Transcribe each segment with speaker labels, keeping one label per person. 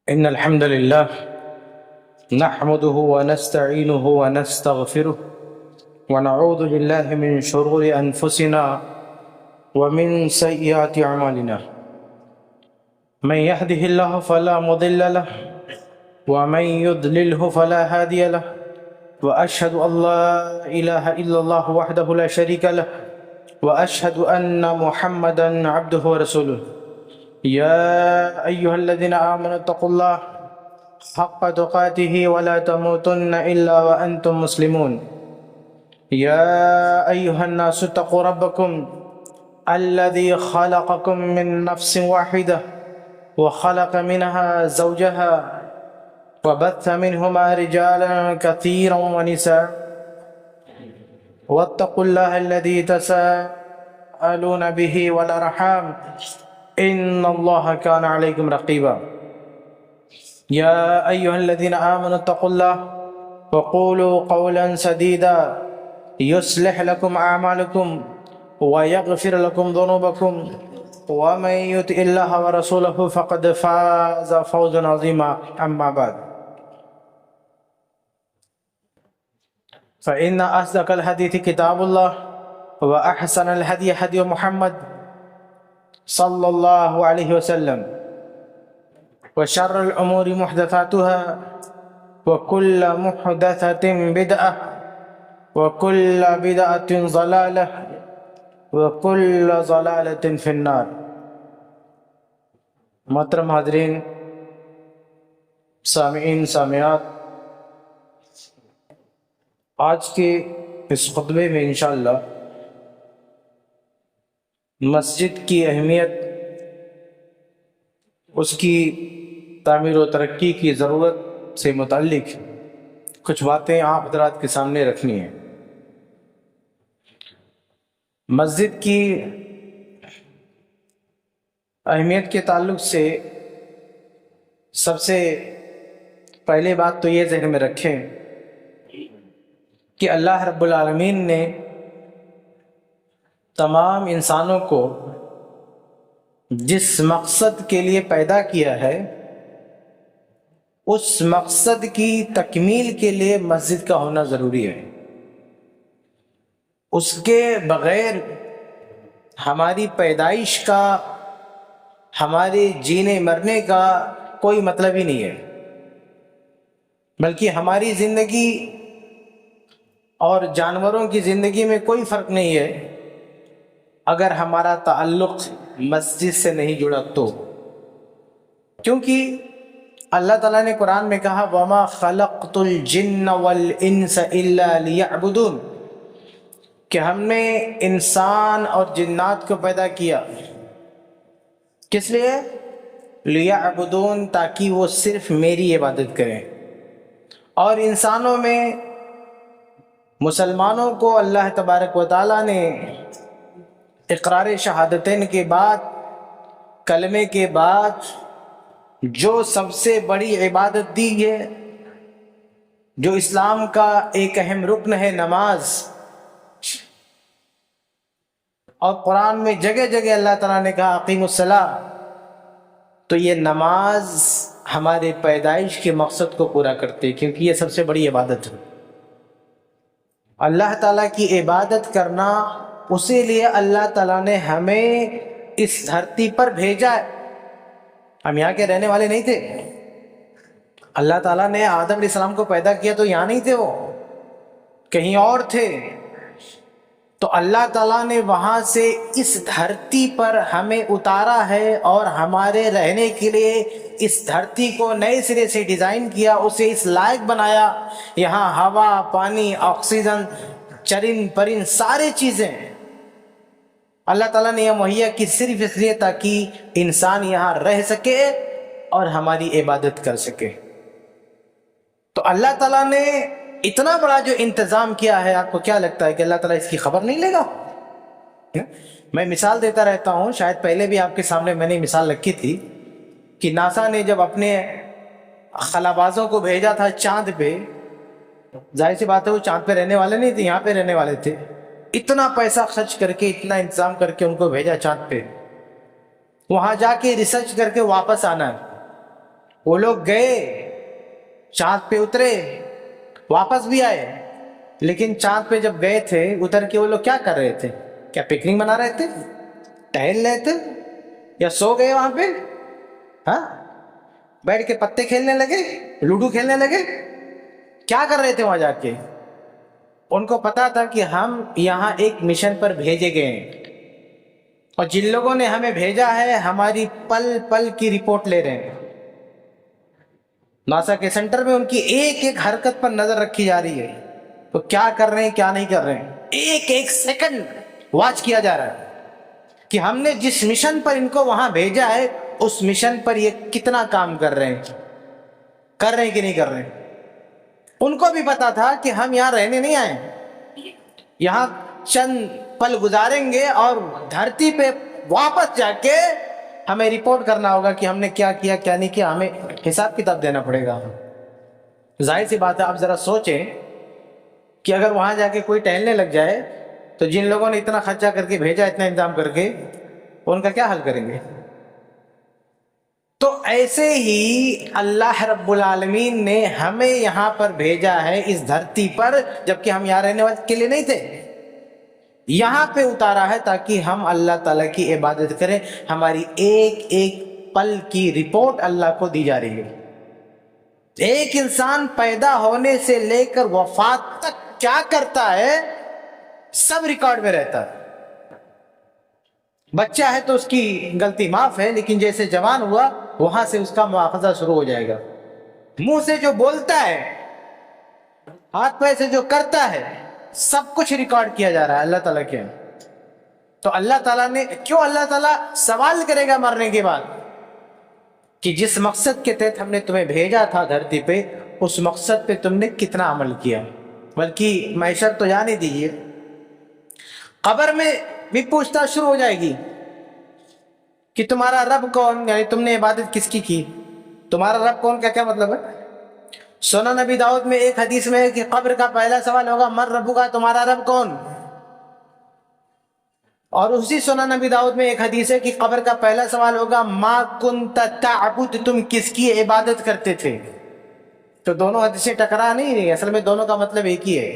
Speaker 1: إن الحمد لله نحمده ونستعينه ونستغفره ونعوذ بالله من شرور أنفسنا ومن سيئات أعمالنا. من يهده الله فلا مضل له ومن يضلله فلا هادي له، وأشهد أن لا إله إلا الله وحده لا شريك له، وأشهد أن محمدا عبده ورسوله. يا أيها الذين آمنوا اتقوا الله حق تقاته ولا تموتن إلا وأنتم مسلمون. يا أيها الناس اتقوا ربكم الذي خلقكم من نفس واحدة وخلق منها زوجها وبث منهما رجالا كثيرا ونساء، واتقوا الله الذي تساءلون به والأرحام إن الله كان عليكم رقيبا. يا أيها الذين آمنوا اتقوا الله وقولوا قولا سديدا يصلح لكم أعمالكم ويغفر لكم ذنوبكم، ومن يطع الله ورسوله فقد فاز فوزا عظيما. أما بعد، فإن أصدق الحديث كتاب الله، وأحسن الهدي هدي محمد صلى الله عليه وسلم، وشر الأمور محدثاتها، وكل محدثة بدعة، وكل بدعة ضلالة، وكل ضلالة في النار. محترم حاضرین، سامعین سامعات، آج کے اس خطبے میں انشاءاللہ مسجد کی اہمیت، اس کی تعمیر و ترقی کی ضرورت سے متعلق کچھ باتیں آپ حضرات کے سامنے رکھنی ہیں. مسجد کی اہمیت کے تعلق سے سب سے پہلے بات تو یہ ذہن میں رکھیں کہ اللہ رب العالمین نے تمام انسانوں کو جس مقصد کے لیے پیدا کیا ہے، اس مقصد کی تکمیل کے لیے مسجد کا ہونا ضروری ہے. اس کے بغیر ہماری پیدائش کا، ہمارے جینے مرنے کا کوئی مطلب ہی نہیں ہے، بلکہ ہماری زندگی اور جانوروں کی زندگی میں کوئی فرق نہیں ہے اگر ہمارا تعلق مسجد سے نہیں جڑا تو. کیونکہ اللہ تعالیٰ نے قرآن میں کہا وَمَا خَلَقْتُ الْجِنَّ وَالْإِنسَ إِلَّا لِيَعْبُدُونَ، کہ ہم نے انسان اور جنات کو پیدا کیا کس لیے؟ لِيَعْبُدُونَ، تاکہ وہ صرف میری عبادت کریں. اور انسانوں میں مسلمانوں کو اللہ تبارک و تعالیٰ نے اقرار شہادتین کے بعد، کلمے کے بعد جو سب سے بڑی عبادت دی ہے، جو اسلام کا ایک اہم رکن ہے، نماز. اور قرآن میں جگہ جگہ اللہ تعالیٰ نے کہا اقیموا الصلاۃ، تو یہ نماز ہمارے پیدائش کے مقصد کو پورا کرتے، کیونکہ یہ سب سے بڑی عبادت ہے. اللہ تعالیٰ کی عبادت کرنا، اسی لیے اللہ تعالیٰ نے ہمیں اس دھرتی پر بھیجا ہے. ہم یہاں کے رہنے والے نہیں تھے. اللہ تعالیٰ نے آدم علیہ السلام کو پیدا کیا تو یہاں نہیں تھے، وہ کہیں اور تھے. تو اللہ تعالیٰ نے وہاں سے اس دھرتی پر ہمیں اتارا ہے، اور ہمارے رہنے کے لیے اس دھرتی کو نئے سرے سے ڈیزائن کیا، اسے اس لائق بنایا. یہاں ہوا، پانی، آکسیجن، چرند پرند، سارے چیزیں اللہ تعالیٰ نے یہ مہیا کی صرف اس لیے تاکہ انسان یہاں رہ سکے اور ہماری عبادت کر سکے. تو اللہ تعالیٰ نے اتنا بڑا جو انتظام کیا ہے، آپ کو کیا لگتا ہے کہ اللہ تعالیٰ اس کی خبر نہیں لے گا؟ میں مثال دیتا رہتا ہوں، شاید پہلے بھی آپ کے سامنے میں نے مثال رکھی تھی کہ ناسا نے جب اپنے خلابازوں کو بھیجا تھا چاند پہ، ظاہر سی بات ہے وہ چاند پہ رہنے والے نہیں تھے، یہاں پہ رہنے والے تھے. اتنا پیسہ خرچ کر کے، اتنا انتظام کر کے ان کو بھیجا چاند پہ. وہاں جا کے ریسرچ کر کے واپس آنا ہے. وہ لوگ گئے چاند پہ اترے واپس بھی آئے، لیکن چاند پہ جب گئے تھے اتر کے وہ لوگ کیا کر رہے تھے؟ کیا پکنک منا رہے تھے؟ ٹہل رہے تھے؟ یا سو گئے وہاں پہ؟ ہاں، بیٹھ کے پتے کھیلنے لگے، لوڈو کھیلنے لگے؟ کیا کر رہے تھے وہاں جا کے؟ ان کو پتا تھا کہ ہم یہاں ایک مشن پر بھیجے گئے ہیں، اور جن لوگوں نے ہمیں بھیجا ہے ہماری پل پل کی رپورٹ لے رہے ہیں۔ ناسا کے سینٹر میں ان کی ایک ایک حرکت پر نظر رکھی جا رہی ہے، تو کیا کر رہے ہیں کیا نہیں کر رہے ہیں، ایک ایک سیکنڈ واچ کیا جا رہا ہے کہ ہم نے جس مشن پر ان کو وہاں بھیجا ہے اس مشن پر یہ کتنا کام کر رہے ہیں کہ نہیں کر رہے ہیں۔ ان کو بھی پتا تھا کہ ہم یہاں رہنے نہیں آئے، یہاں چند پل گزاریں گے اور دھرتی پہ واپس جا کے ہمیں رپورٹ کرنا ہوگا کہ ہم نے کیا کیا کیا نہیں کیا، ہمیں حساب کتاب دینا پڑے گا۔ ظاہر سی بات ہے، آپ ذرا سوچیں کہ اگر وہاں جا کے کوئی ٹہلنے لگ جائے تو جن لوگوں نے اتنا خرچہ کر کے بھیجا، اتنا انتظام کر کے، ان کا کیا حل کریں گے؟ تو ایسے ہی اللہ رب العالمین نے ہمیں یہاں پر بھیجا ہے اس دھرتی پر، جبکہ ہم یہاں رہنے والے کے لیے نہیں تھے، یہاں پہ اتارا ہے تاکہ ہم اللہ تعالیٰ کی عبادت کریں۔ ہماری ایک ایک پل کی رپورٹ اللہ کو دی جا رہی ہے۔ ایک انسان پیدا ہونے سے لے کر وفات تک کیا کرتا ہے سب ریکارڈ میں رہتا ہے۔ بچہ ہے تو اس کی غلطی معاف ہے، لیکن جیسے جوان ہوا وہاں سے اس کا مواخذہ شروع ہو جائے گا۔ منہ سے جو بولتا ہے، ہاتھ پیر سے جو کرتا ہے، سب کچھ ریکارڈ کیا جا رہا ہے اللہ تعالیٰ کے۔ تو اللہ تعالیٰ نے کیوں، اللہ تعالیٰ سوال کرے گا مرنے کے بعد کہ جس مقصد کے تحت ہم نے تمہیں بھیجا تھا دھرتی پہ، اس مقصد پہ تم نے کتنا عمل کیا۔ بلکہ معیشت تو جانے دیجیے، قبر میں بھی پوچھتاچھ شروع ہو جائے گی کہ تمہارا رب کون، یعنی تم نے عبادت کس کی۔ تمہارا رب کون کا کیا مطلب ہے؟ سنن نبی داؤد میں ایک حدیث میں ہے کہ قبر کا پہلا سوال ہوگا من ربک کا، تمہارا رب کون۔ اور اسی سنن نبی داؤد میں ایک حدیث ہے کہ قبر کا پہلا سوال ہوگا ما کنت تعبد، تم کس کی عبادت کرتے تھے۔ تو دونوں حدیثیں ٹکرا نہیں رہی، اصل میں دونوں کا مطلب ایک ہی ہے۔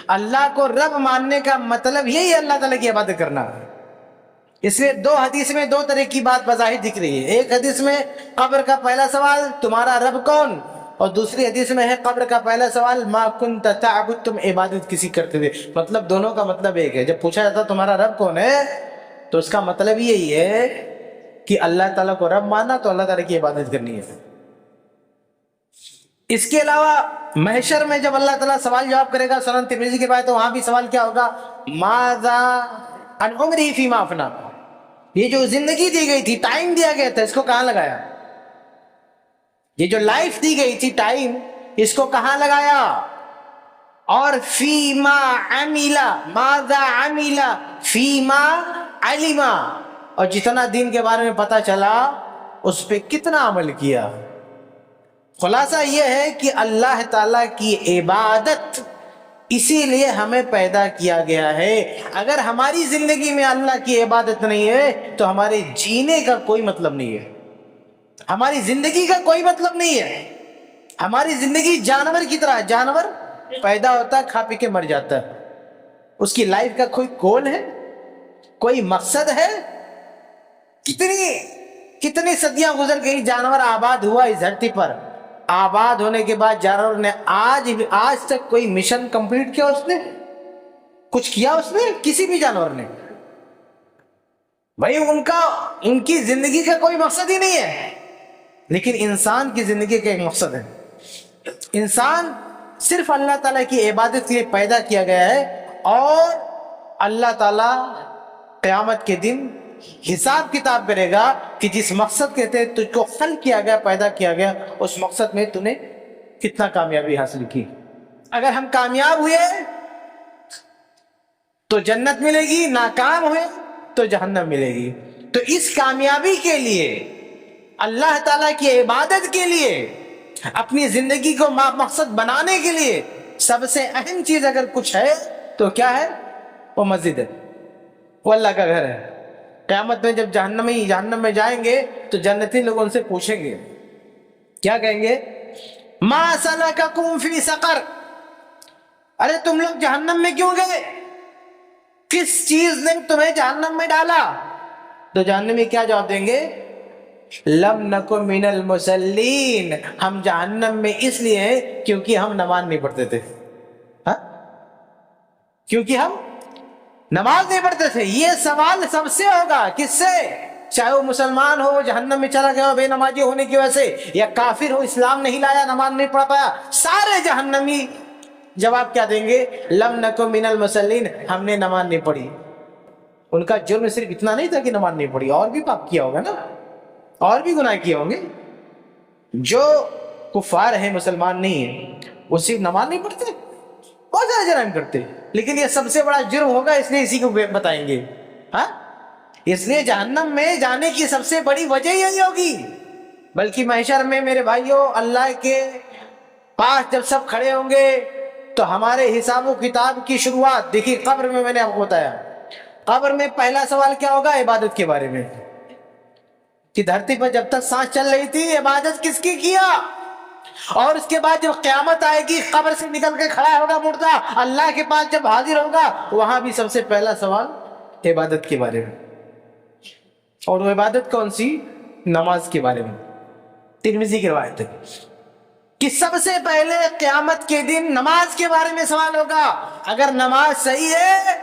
Speaker 1: اللہ کو رب ماننے کا مطلب یہی ہے اللہ تعالیٰ کی عبادت کرنا۔ اس لیے دو حدیث میں دو طرح کی بات بظاہر دکھ رہی ہے، ایک حدیث میں قبر کا پہلا سوال تمہارا رب کون، اور دوسری حدیث میں ہے قبر کا پہلا سوال ما کنت تعبد، تم عبادت کسی کرتے تھے۔ مطلب دونوں کا مطلب ایک ہے۔ جب پوچھا جاتا تمہارا رب کون ہے تو اس کا مطلب یہی ہے کہ اللہ تعالیٰ کو رب ماننا، تو اللہ تعالیٰ کی عبادت کرنی ہے۔ اس کے علاوہ محشر میں جب اللہ تعالیٰ سوال جواب کرے گا، سنن ترمذی کے بعد، تو وہاں بھی سوال کیا ہوگا ماذا عن عمرہ فیما افنی، یہ جو زندگی دی گئی تھی، ٹائم دیا گیا تھا، اس کو کہاں لگایا؟ یہ جو لائف دی گئی تھی، ٹائم، اس کو کہاں لگایا؟ اور فیما عملا، ماذا عملا فیما علما، اور جتنا دین کے بارے میں پتا چلا اس پہ کتنا عمل کیا۔ خلاصہ یہ ہے کہ اللہ تعالیٰ کی عبادت اسی لیے ہمیں پیدا کیا گیا ہے۔ اگر ہماری زندگی میں اللہ کی عبادت نہیں ہے تو ہمارے جینے کا کوئی مطلب نہیں ہے، ہماری زندگی کا کوئی مطلب نہیں ہے۔ ہماری زندگی جانور کی طرح، جانور پیدا ہوتا ہے، کھا پی کے مر جاتا ہے، اس کی لائف کا کوئی گول ہے، کوئی مقصد ہے؟ کتنی صدیاں گزر گئی، جانور آباد ہوا اس دھرتی پر، آباد ہونے کے بعد جانور نے آج تک کوئی مشن کمپلیٹ کیا، اس نے کچھ کیا، اس نے کسی بھی جانور نے؟ بھائی ان کی زندگی کا کوئی مقصد ہی نہیں ہے۔ لیکن انسان کی زندگی کا ایک مقصد ہے۔ انسان صرف اللہ تعالیٰ کی عبادت کے لیے پیدا کیا گیا ہے، اور اللہ تعالیٰ قیامت کے دن حساب کتاب کرے گا کہ جس مقصد کے تحت تجھ کو خلق کیا گیا، پیدا کیا گیا، اس مقصد میں تو نے کتنا کامیابی حاصل کی۔ اگر ہم کامیاب ہوئے تو جنت ملے گی، ناکام ہوئے تو جہنم ملے گی۔ تو اس کامیابی کے لیے، اللہ تعالیٰ کی عبادت کے لیے، اپنی زندگی کو مقصد بنانے کے لیے سب سے اہم چیز اگر کچھ ہے تو کیا ہے؟ وہ مسجد ہے، وہ اللہ کا گھر ہے۔ قیامت میں جب جہنم میں جائیں گے تو جنتی لوگ ان سے پوچھیں گے کیا کہیں گے؟ ما سلککم فی سقر، ارے تم لوگ جہنم میں کیوں گئے؟ کس چیز نے تمہیں جہنم میں ڈالا؟ تو جہنمی کیا جواب دیں گے؟ لم نکن من المصلین، ہم جہنم میں اس لیے ہیں کیونکہ ہم نماز نہیں پڑھتے تھے. ہاں؟ کیونکہ ہم نماز نہیں پڑھتے تھے. یہ سوال سب سے ہوگا. کس سے؟ چاہے وہ مسلمان ہو جہنم میں چلا گیا ہو بے نمازی ہونے کی وجہ سے، یا کافر ہو اسلام نہیں لایا نماز نہیں پڑھ پایا، سارے جہنمی جواب کیا دیں گے؟ لم نکن من المصلین، ہم نے نماز نہیں پڑھی. ان کا جرم صرف اتنا نہیں تھا کہ نماز نہیں پڑھی، اور بھی پاپ کیا ہوگا نا، اور بھی گناہ کیے ہوں گے. جو کفار ہیں مسلمان نہیں ہیں وہ صرف نماز نہیں پڑھتے، بہت زیادہ جرائم کرتے، لیکن یہ سب سے بڑا جرم ہوگا اس لیے اسی کو بتائیں گے. ہاں، اس لیے جہنم میں جانے کی سب سے بڑی وجہ یہی ہوگی. بلکہ محشر میں میرے بھائیوں اللہ کے پاس جب سب کھڑے ہوں گے تو ہمارے حساب و کتاب کی شروعات دیکھیے قبر میں. میں نے آپ کو بتایا قبر میں پہلا سوال کیا ہوگا؟ عبادت کے بارے میں، کہ دھرتی پر جب تک سانس چل رہی تھی عبادت کس کی کیا. اور اس کے بعد جب قیامت آئے گی قبر سے نکل کے کھڑا ہوگا مردہ اللہ کے پاس جب حاضر ہوگا، وہاں بھی سب سے پہلا سوال عبادت کے بارے میں. اور وہ عبادت کون سی؟ نماز کے بارے میں. ترمذی کی روایت ہے کہ سب سے پہلے قیامت کے دن نماز کے بارے میں سوال ہوگا. اگر نماز صحیح ہے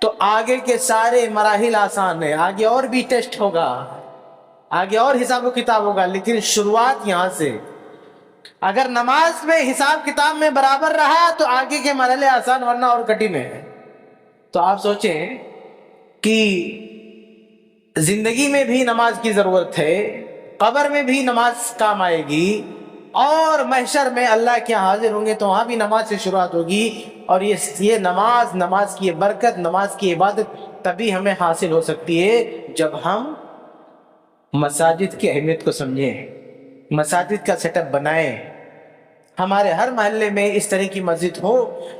Speaker 1: تو آگے کے سارے مراحل آسان ہیں، آگے اور بھی ٹیسٹ ہوگا، آگے اور حساب و کتاب ہوگا، لیکن شروعات یہاں سے. اگر نماز میں حساب کتاب میں برابر رہا تو آگے کے مرحلے آسان، ورنہ اور کٹھن ہے. تو آپ سوچیں کہ زندگی میں بھی نماز کی ضرورت ہے، قبر میں بھی نماز کام آئے گی، اور محشر میں اللہ کے حاضر ہوں گے تو وہاں بھی نماز سے شروعات ہوگی. اور یہ نماز کی برکت، نماز کی عبادت تبھی ہمیں حاصل ہو سکتی ہے جب ہم مساجد کی اہمیت کو سمجھیں، مساجد کا سیٹ اپ بنائیں. ہمارے ہر محلے میں اس طرح کی مسجد ہو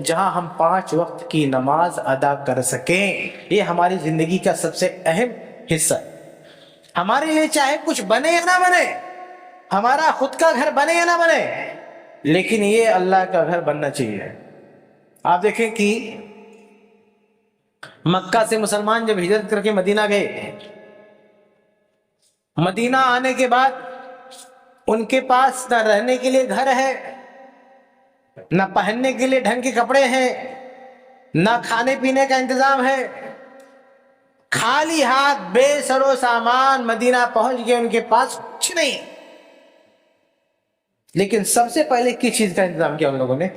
Speaker 1: جہاں ہم 5 وقت کی نماز ادا کر سکیں. یہ ہماری زندگی کا سب سے اہم حصہ ہے. ہمارے لیے چاہے کچھ بنے یا نہ بنے، ہمارا خود کا گھر بنے یا نہ بنے، لیکن یہ اللہ کا گھر بننا چاہیے. آپ دیکھیں کہ مکہ سے مسلمان جب ہجرت کر کے مدینہ گئے، مدینہ آنے کے بعد ان کے پاس نہ رہنے کے لیے گھر ہے، نہ پہننے کے لیے ڈھنگ کے کپڑے ہیں، نہ کھانے پینے کا انتظام ہے. خالی ہاتھ بے سر و سامان مدینہ پہنچ گئے، ان کے پاس کچھ نہیں. لیکن سب سے پہلے کس چیز کا انتظام کیا ان لوگوں نے؟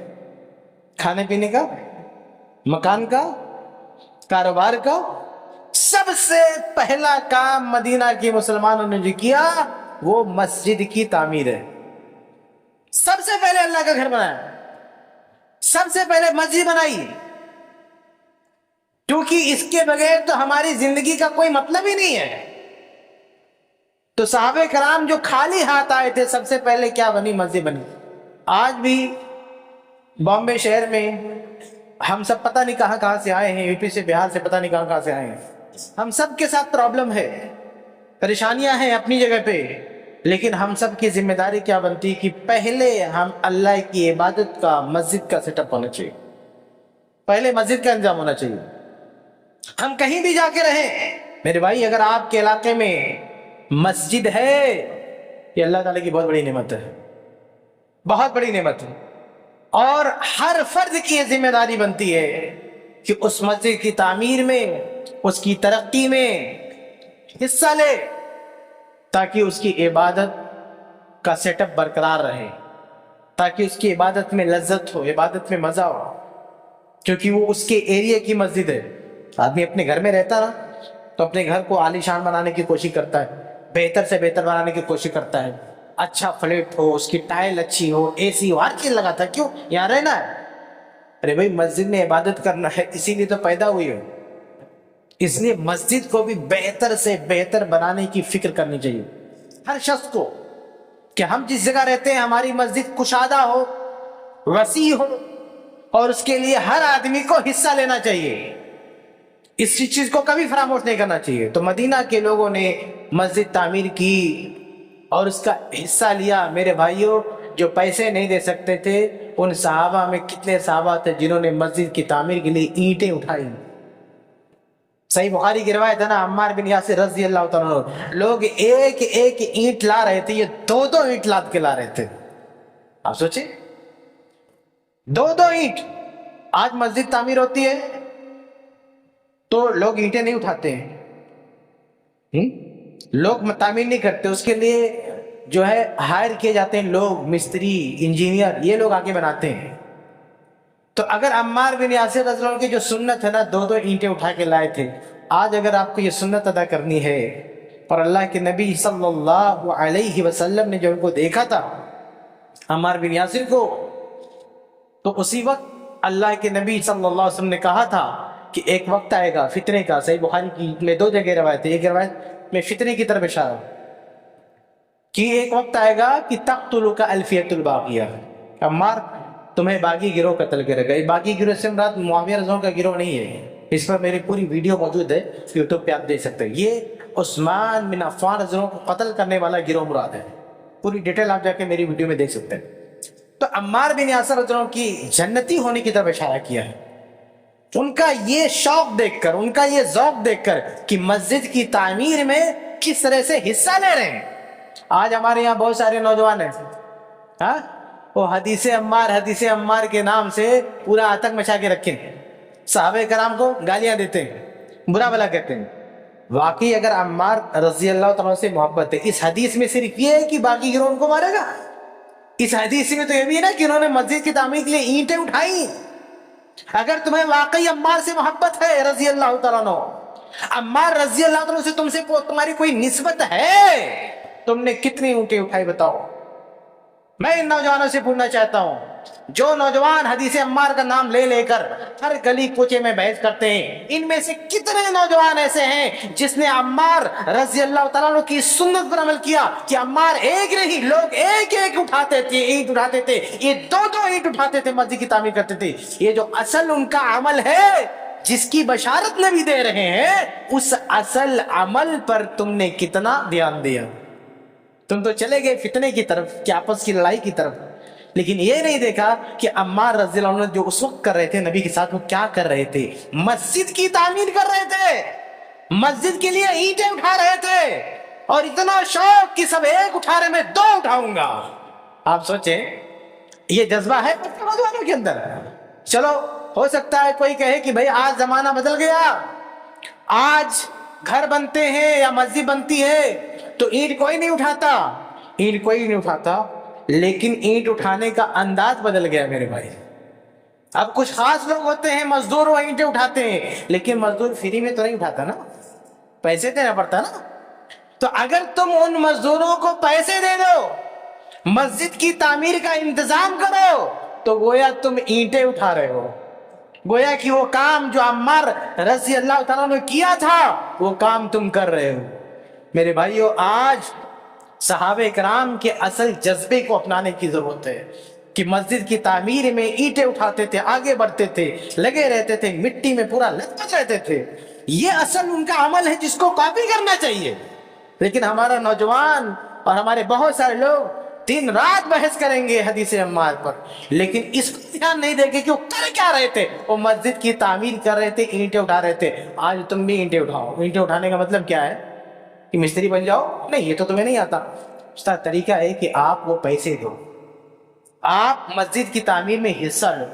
Speaker 1: کھانے پینے کا، مکان کا، کاروبار کا. سب سے پہلا کام مدینہ کے مسلمانوں نے جو کیا وہ مسجد کی تعمیر ہے. سب سے پہلے اللہ کا گھر بنایا، سب سے پہلے مسجد بنائی، کیونکہ اس کے بغیر تو ہماری زندگی کا کوئی مطلب ہی نہیں ہے. تو صحابہ کرام جو خالی ہاتھ آئے تھے، سب سے پہلے کیا بنی؟ مسجد بنی. آج بھی بامبے شہر میں ہم سب پتہ نہیں کہاں کہاں سے آئے ہیں، یو پی سے، بہار سے، پتہ نہیں کہاں کہاں سے آئے ہیں. ہم سب کے ساتھ پرابلم ہے، پریشانیاں ہیں اپنی جگہ پہ، لیکن ہم سب کی ذمہ داری کیا بنتی کہ پہلے ہم اللہ کی عبادت کا، مسجد کا سیٹ اپ ہونا چاہیے، پہلے مسجد کا انتظام ہونا چاہیے. ہم کہیں بھی جا کے رہیں میرے بھائی، اگر آپ کے علاقے میں مسجد ہے، یہ اللہ تعالیٰ کی بہت بڑی نعمت ہے، بہت بڑی نعمت ہے. اور ہر فرد کی یہ ذمہ داری بنتی ہے کہ اس مسجد کی تعمیر میں، اس کی ترقی میں حصہ لے، تاکہ اس کی عبادت کا سیٹ اپ برقرار رہے، تاکہ اس کی عبادت میں لذت ہو، عبادت میں مزہ ہو. کیونکہ وہ اس کے ایریے کی مسجد ہے. آدمی اپنے گھر میں رہتا نا تو اپنے گھر کو عالی شان بنانے کی کوشش کرتا ہے، بہتر سے بہتر بنانے کی کوشش کرتا ہے. اچھا فلیٹ ہو، اس کی ٹائل اچھی ہو، اے سی ہو، ہر چیز لگاتا ہے. کیوں؟ یہاں رہنا ہے. ارے بھائی مسجد میں عبادت کرنا ہے، اسی لیے تو پیدا ہوئی ہے. اس لیے مسجد کو بھی بہتر سے بہتر بنانے کی فکر کرنی چاہیے ہر شخص کو، کہ ہم جس جگہ رہتے ہیں ہماری مسجد کشادہ ہو، وسیع ہو، اور اس کے لیے ہر آدمی کو حصہ لینا چاہیے. اس چیز کو کبھی فراموش نہیں کرنا چاہیے. تو مدینہ کے لوگوں نے مسجد تعمیر کی اور اس کا حصہ لیا. میرے بھائیوں جو پیسے نہیں دے سکتے تھے ان صحابہ میں کتنے صحابہ تھے جنہوں نے مسجد کی تعمیر کے لیے اینٹیں اٹھائی. صحیح بخاری کی روایت ہے نا, عمار بن یاسر رضی اللہ تعالیٰ عنہ, لوگ ایک ایک اینٹ لا رہے تھے, یہ دو دو اینٹ لاد کے لا رہے تھے. آپ سوچیں, دو دو اینٹ. آج مسجد تعمیر ہوتی ہے تو لوگ اینٹیں نہیں اٹھاتے ہیں, لوگ تعمیر نہیں کرتے, اس کے لیے جو ہے ہائر کیے جاتے ہیں لوگ, مستری, انجینئر, یہ لوگ آگے بناتے ہیں. تو اگر عمار بن یاسر رضی اللہ عنہ کی جو سنت ہے نا, دو دو اینٹیں اٹھا کے لائے تھے, آج اگر آپ کو یہ سنت ادا کرنی ہے, اور اللہ کے نبی صلی اللہ علیہ وسلم نے جو ان کو دیکھا تھا عمار بن یاسر کو, تو اسی وقت اللہ کے نبی صلی اللہ علیہ وسلم نے کہا تھا کہ ایک وقت آئے گا فتنے کا. صحیح بخاری کی میں دو جگہ روایت ہے, ایک روایت میں فتنے کی طرف اشارہ کہ ایک وقت آئے گا کہ تقتلک الفیۃ الباغیہ, عمار تمہیں باغی گروہ قتل کرے گا. باغی گروہ سے مراد معاویہ رضی اللہ عنہ کا گروہ نہیں ہے, اس پر میری پوری ویڈیو موجود ہے یوٹیوب پہ, آپ دیکھ سکتے ہیں. یہ عثمان بن عفان رضی اللہ عنہ کو قتل کرنے والا گروہ مراد ہے, پوری ڈیٹیل آپ جا کے میری ویڈیو میں دیکھ سکتے ہیں. تو عمار بن یاسر رضی اللہ عنہ کی جنتی ہونے کی طرف اشارہ کیا ہے. ان کا یہ شوق دیکھ کر, ان کا یہ ذوق دیکھ کر کہ مسجد کی تعمیر میں کس طرح سے حصہ لے رہے ہیں. آج ہمارے یہاں بہت سارے نوجوان ہیں, ہاں, وہ حدیث عمار کے نام سے پورا آتنک مچا کے رکھے ہیں, صحابہ کرام کو گالیاں دیتے ہیں, برا بھلا کہتے ہیں. واقعی اگر عمار رضی اللہ تعالیٰ سے محبت ہے, اس حدیث میں صرف یہ ہے کہ باقی گروہ ان کو مارے گا, اس حدیث میں تو یہ بھی ہے نا کہ انہوں نے مسجد کی تعمیر کے لیے اینٹیں اٹھائی. اگر تمہیں واقعی عمار سے محبت ہے رضی اللہ تعالیٰ عنہ, عمار رضی اللہ تعالیٰ سے تم سے تمہاری کوئی نسبت ہے, تم نے کتنی اینٹیں اٹھائی بتاؤ. میں ان نوجوانوں سے پوچھنا چاہتا ہوں, جو نوجوان حدیث عمار کا نام لے لے کر ہر گلی کوچے میں بحث کرتے ہیں, ان میں سے کتنے نوجوان ایسے ہیں جس نے عمار رضی اللہ تعالیٰ عنہ کی سنت پر عمل کیا کہ عمار ایک نہیں, لوگ ایک ایک اٹھاتے تھے, اینٹ اٹھاتے تھے, یہ دو دو اینٹ اٹھاتے تھے, مسجد کی تعمیر کرتے تھے. یہ جو اصل ان کا عمل ہے جس کی بشارت نبی دے رہے ہیں, اس اصل عمل پر تم نے کتنا دھیان دیا. تم تو چلے گئے فتنے کی طرف, کہ آپس کی لڑائی کی طرف, لیکن یہ نہیں دیکھا کہ عمار رضی اللہ عنہ جو اس وقت کر رہے تھے نبی کے ساتھ, وہ کیا کر رہے تھے. مسجد کی تعمیر کر رہے تھے, مسجد کے لیے اینٹیں اٹھا رہے تھے, اور اتنا شوق کہ سب ایک اٹھا رہے, میں دو اٹھاؤں گا. آپ سوچیں یہ جذبہ ہے نوجوانوں کے اندر. چلو ہو سکتا ہے کوئی کہے کہ بھائی آج زمانہ بدل گیا, آج گھر بنتے ہیں یا مسجد بنتی ہے تو اینٹ کوئی نہیں اٹھاتا, اینٹ کوئی نہیں اٹھاتا, لیکن اینٹ اٹھانے کا انداز بدل گیا میرے بھائی. اب کچھ خاص لوگ ہوتے ہیں مزدور وہ اینٹیں اٹھاتے ہیں, لیکن مزدور فری میں تو نہیں اٹھاتا نا, پیسے دینا پڑتا نا. تو اگر تم ان مزدوروں کو پیسے دے دو, مسجد کی تعمیر کا انتظام کرو, تو گویا تم اینٹیں اٹھا رہے ہو, گویا کہ وہ کام جو عمار رضی اللہ تعالیٰ نے کیا تھا وہ کام تم کر رہے ہو. میرے بھائیو, آج صحابہ کرام کے اصل جذبے کو اپنانے کی ضرورت ہے کہ مسجد کی تعمیر میں اینٹیں اٹھاتے تھے, آگے بڑھتے تھے, لگے رہتے تھے, مٹی میں پورا لپٹ رہتے تھے. یہ اصل ان کا عمل ہے جس کو کاپی کرنا چاہیے. لیکن ہمارا نوجوان اور ہمارے بہت سارے لوگ دن رات بحث کریں گے حدیث عمار پر, لیکن اس کو دھیان نہیں دیں گے کہ وہ کر کیا رہے تھے. وہ مسجد کی تعمیر کر رہے تھے, اینٹیں اٹھا رہے تھے. آج تم بھی اینٹیں اٹھاؤ. اینٹیں اٹھانے کا مطلب کیا ہے کہ مستری بن جاؤ؟ نہیں, یہ تو تمہیں نہیں آتا. اس کا طریقہ ہے کہ آپ وہ پیسے دو, آپ مسجد کی تعمیر میں حصہ لو,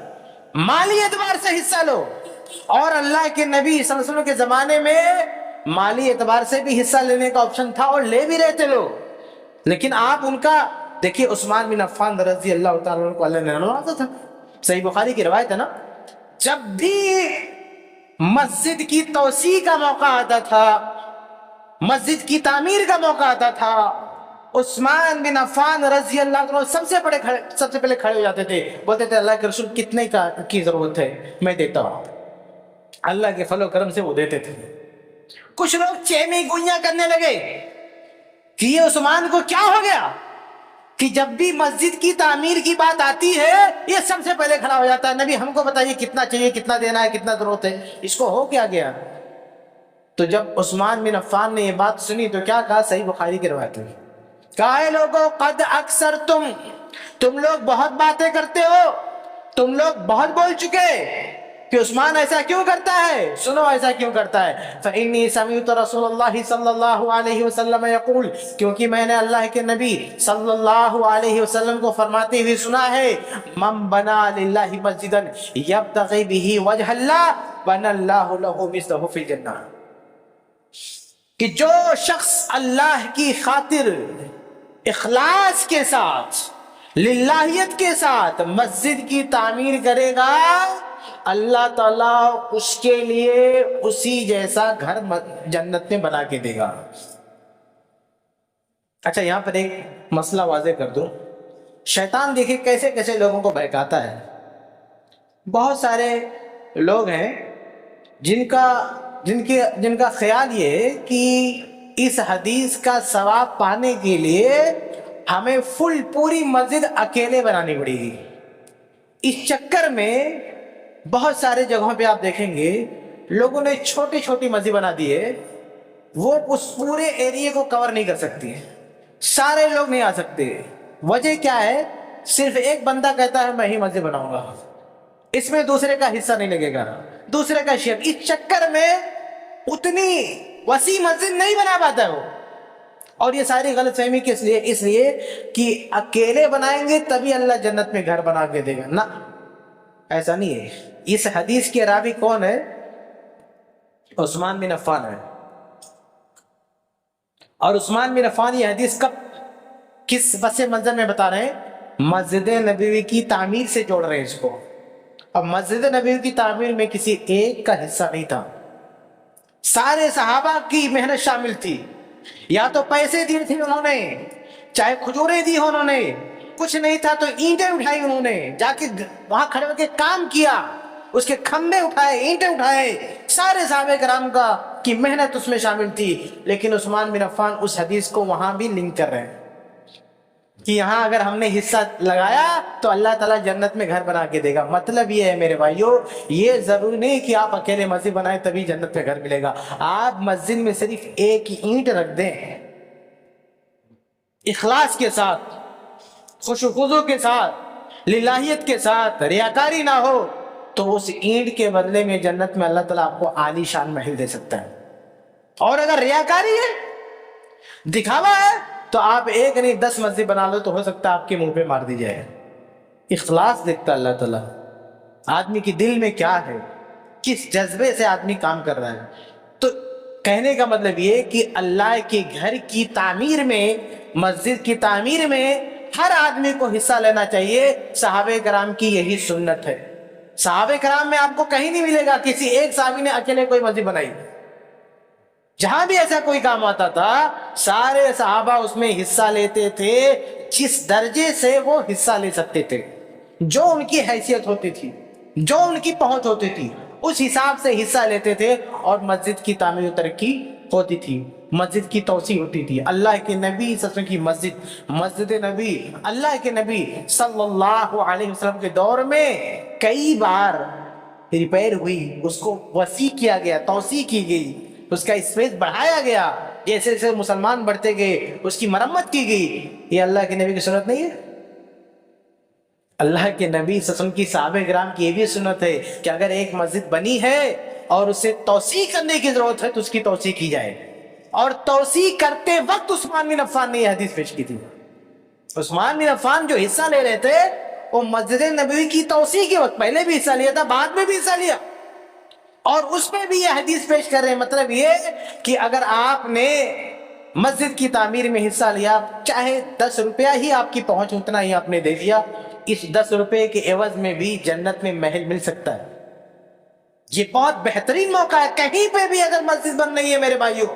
Speaker 1: مالی اعتبار سے حصہ لو. اور اللہ کے نبی صلی اللہ علیہ وسلم کے زمانے میں مالی اعتبار سے بھی حصہ لینے کا آپشن تھا, اور لے بھی رہے تھے لوگ. لیکن آپ ان کا دیکھیے, عثمان بن عفان رضی اللہ تعالیٰ عنہ کو اللہ نے نوازا تھا. صحیح بخاری کی روایت ہے نا, جب بھی مسجد کی توسیع کا موقع آتا تھا, مسجد کی تعمیر کا موقع آتا تھا, عثمان بن عفان رضی اللہ عنہ سب سے پہلے کھڑے ہو جاتے تھے, بولتے تھے اللہ کے رسول کتنے کی ضرورت ہے, میں دیتا ہوں. اللہ کے فضل و کرم سے وہ دیتے تھے. کچھ لوگ چیمیں گوئیاں کرنے لگے کہ یہ عثمان کو کیا ہو گیا کہ جب بھی مسجد کی تعمیر کی بات آتی ہے یہ سب سے پہلے کھڑا ہو جاتا ہے. نبی ہم کو بتائیے کتنا چاہیے, کتنا دینا ہے, کتنا ضرورت ہے, اس کو ہو کیا گیا. تو جب عثمان بن عفان نے یہ بات سنی تو کیا کہا, صحیح بخاری کی روایت ہے, کہا لوگوں قد اکثر تم لوگ بہت باتیں کرتے ہو، تم لوگ بہت بول چکے کہ عثمان ایسا کیوں کرتا ہے، سنو ایسا کیوں کرتا ہے۔ فإنی سمعت رسول اللہ صلی اللہ علیہ وسلم یقول، کیونکہ میں نے اللہ کے نبی صلی اللہ علیہ وسلم کو فرماتے ہوئے سنا ہے، من بنا للہ مسجدا یبتغی بہ وجہ اللہ بنى اللہ لہ مثلہ فی الجنہ، کہ جو شخص اللہ کی خاطر اخلاص کے ساتھ، للہیت کے ساتھ مسجد کی تعمیر کرے گا، اللہ تعالیٰ اس کے لیے اسی جیسا گھر جنت میں بنا کے دے گا۔ اچھا یہاں پر ایک مسئلہ واضح کر دوں، شیطان دیکھیں کیسے کیسے لوگوں کو بہکاتا ہے۔ بہت سارے لوگ ہیں جن کا خیال یہ ہے کہ اس حدیث کا ثواب پانے کے لیے ہمیں پوری مسجد اکیلے بنانی پڑے گی۔ اس چکر میں بہت سارے جگہوں پہ آپ دیکھیں گے لوگوں نے چھوٹی چھوٹی مسجد بنا دی ہے، وہ اس پورے ایریے کو کور نہیں کر سکتی، سارے لوگ نہیں آ سکتے۔ وجہ کیا ہے؟ صرف ایک بندہ کہتا ہے میں ہی مسجد بناؤں گا، اس میں دوسرے کا حصہ نہیں لگے گا، دوسرے کا شیئر، اس چکر میں اتنی وسیع مسجد نہیں بنا پاتا ہے وہ۔ اور یہ ساری غلط فہمی کس لیے؟ اس لیے کہ اکیلے بنائیں گے تبھی اللہ جنت میں گھر بنا کے دے گا، نہ ایسا نہیں ہے۔ اس حدیث کے راوی کون ہے؟ عثمان بن عفان ہے۔ اور عثمان بن عفان یہ حدیث کس پس منظر میں بتا رہے ہیں؟ مسجد نبوی کی تعمیر سے جوڑ رہے ہیں اس کو۔ اب مسجد نبوی کی تعمیر میں کسی ایک کا حصہ نہیں تھا، سارے صحابہ کی محنت شامل تھی، یا تو پیسے دیے تھے انہوں نے، چاہے کھجوریں دی انہوں نے، کچھ نہیں تھا تو اینٹیں اٹھائی انہوں نے، جا کے وہاں کھڑے ہو کے کام کیا، اس کے کھمبے اٹھائے، اینٹیں اٹھائے، سارے صحابہ کرام کی محنت اس میں شامل تھی۔ لیکن عثمان بن عفان اس حدیث کو وہاں بھی لنک کر رہے ہیں کہ یہاں اگر ہم نے حصہ لگایا تو اللہ تعالیٰ جنت میں گھر بنا کے دے گا۔ مطلب یہ ہے میرے بھائیو، یہ ضروری نہیں کہ آپ اکیلے مسجد بنائیں تبھی جنت میں گھر ملے گا۔ آپ مسجد میں صرف ایک اینٹ رکھ دیں، اخلاص کے ساتھ، خشوع و خضوع کے ساتھ، للہیت کے ساتھ، ریاکاری نہ ہو، تو اس اینٹ کے بدلے میں جنت میں اللہ تعالیٰ آپ کو عالی شان محل دے سکتا ہے۔ اور اگر ریاکاری ہے، دکھاوا ہے، تو آپ ایک نہیں 10 مسجد بنا لو تو ہو سکتا ہے آپ کے منہ پہ مار دی جائے۔ اخلاص دیکھتا اللہ تعالیٰ، آدمی کے دل میں کیا ہے، کس جذبے سے آدمی کام کر رہا ہے۔ تو کہنے کا مطلب یہ کہ اللہ کے گھر کی تعمیر میں، مسجد کی تعمیر میں ہر آدمی کو حصہ لینا چاہیے۔ صحابہ کرام کی یہی سنت ہے۔ صحابہ کرام میں آپ کو کہیں نہیں ملے گا کسی ایک صحابی نے اکیلے کوئی مسجد بنائی۔ جہاں بھی ایسا کوئی کام آتا تھا سارے صحابہ اس میں حصہ لیتے تھے، جس درجے سے وہ حصہ لے سکتے تھے، جو ان کی حیثیت ہوتی تھی، جو ان کی پہنچ ہوتی تھی، اس حساب سے حصہ لیتے تھے، اور مسجد کی تعمیر و ترقی ہوتی تھی، مسجد کی توسیع ہوتی تھی۔ اللہ کے نبی صلی اللہ علیہ وسلم کی مسجد نبی، اللہ کے نبی صلی اللہ علیہ وسلم کے دور میں کئی بار ریپیئر ہوئی، اس کو وسیع کیا گیا، توسیع کی گئی، اس کا اسپیس بڑھایا گیا، جیسے جیسے مسلمان بڑھتے گئے اس کی مرمت کی گئی۔ یہ اللہ کے نبی کی سنت نہیں ہے؟ اللہ کے نبی صلی اللہ علیہ وسلم کی صحابہ کرام کی یہ بھی سنت ہے کہ اگر ایک مسجد بنی ہے اور اسے توسیع کرنے کی ضرورت ہے تو اس کی توسیع کی جائے۔ اور توسیع کرتے وقت عثمان بن عفان نے یہ حدیث پیش کی تھی۔ عثمان بن عفان جو حصہ لے رہے تھے وہ مسجد نبوی کی توسیع کے وقت پہلے بھی حصہ لیا تھا، بعد میں بھی حصہ لیا، اور اس میں بھی یہ حدیث پیش کر رہے ہیں۔ مطلب یہ کہ اگر آپ نے مسجد کی تعمیر میں حصہ لیا، چاہے 10 روپیہ ہی آپ کی پہنچ اتنا ہی آپ نے دے دیا، اس 10 روپے کے عوض میں بھی جنت میں محل مل سکتا ہے۔ یہ بہت بہترین موقع ہے۔ کہیں پہ بھی اگر مسجد بن رہی ہے میرے بھائیوں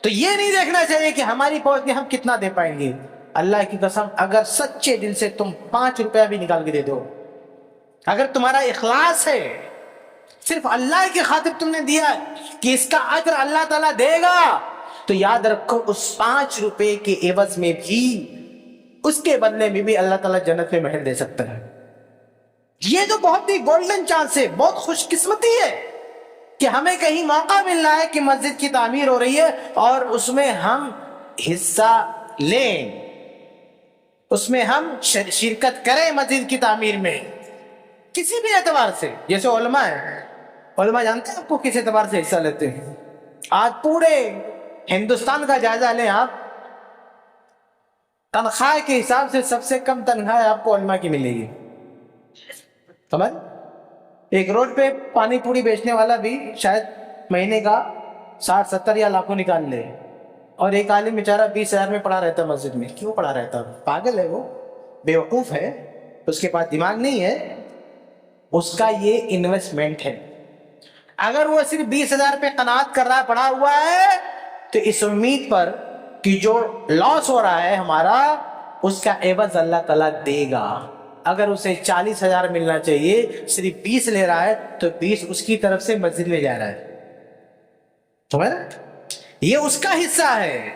Speaker 1: تو یہ نہیں دیکھنا چاہیے کہ ہماری پہنچ میں ہم کتنا دے پائیں گے۔ اللہ کی قسم اگر سچے دل سے تم 5 روپیہ بھی نکال کے دے دو، اگر تمہارا اخلاص ہے، صرف اللہ کی خاطر تم نے دیا کہ اس کا اجر اللہ تعالیٰ دے گا، تو یاد رکھو اس 5 روپے کے عوض میں بھی، اس کے بدلے میں بھی اللہ تعالیٰ جنت میں محل دے سکتا ہے۔ یہ تو بہت ہی گولڈن چانس ہے، بہت خوش قسمتی ہے کہ ہمیں کہیں موقع مل رہا ہے کہ مسجد کی تعمیر ہو رہی ہے اور اس میں ہم حصہ لیں۔ اس میں ہم شرکت کریں مسجد کی تعمیر میں کسی بھی اعتبار سے. جیسے علماء ہیں, علماء جانتے ہیں آپ کو کس اعتبار سے حصہ لیتے ہیں؟ آج پورے ہندوستان کا جائزہ لیں آپ, تنخواہ کے حساب سے سب سے کم تنخواہ آپ کو علماء کی ملے گی. سمجھ؟ ایک روڈ پہ پانی پوری بیچنے والا بھی شاید مہینے کا 60-70 یا لاکھوں نکال لے, اور ایک عالم بیچارہ 20,000 میں پڑھا رہتا ہے مسجد میں. کیوں پڑھا رہتا ہے؟ پاگل ہے وہ, بیوقوف ہے, اس کے پاس دماغ نہیں ہے. اس کا یہ انویسٹمنٹ ہے. اگر وہ صرف 20,000 پہ قناعت کر رہا ہے, پڑھا ہوا ہے, تو اس امید پر کہ جو لاس ہو رہا ہے ہمارا, اس کا عوض اللہ تعالیٰ دے گا. اگر اسے 40,000 ملنا چاہیے, صرف 20 لے رہا ہے, تو 20 اس کی طرف سے مسجد میں جا رہا ہے. سمجھ رہے؟ یہ اس کا حصہ ہے.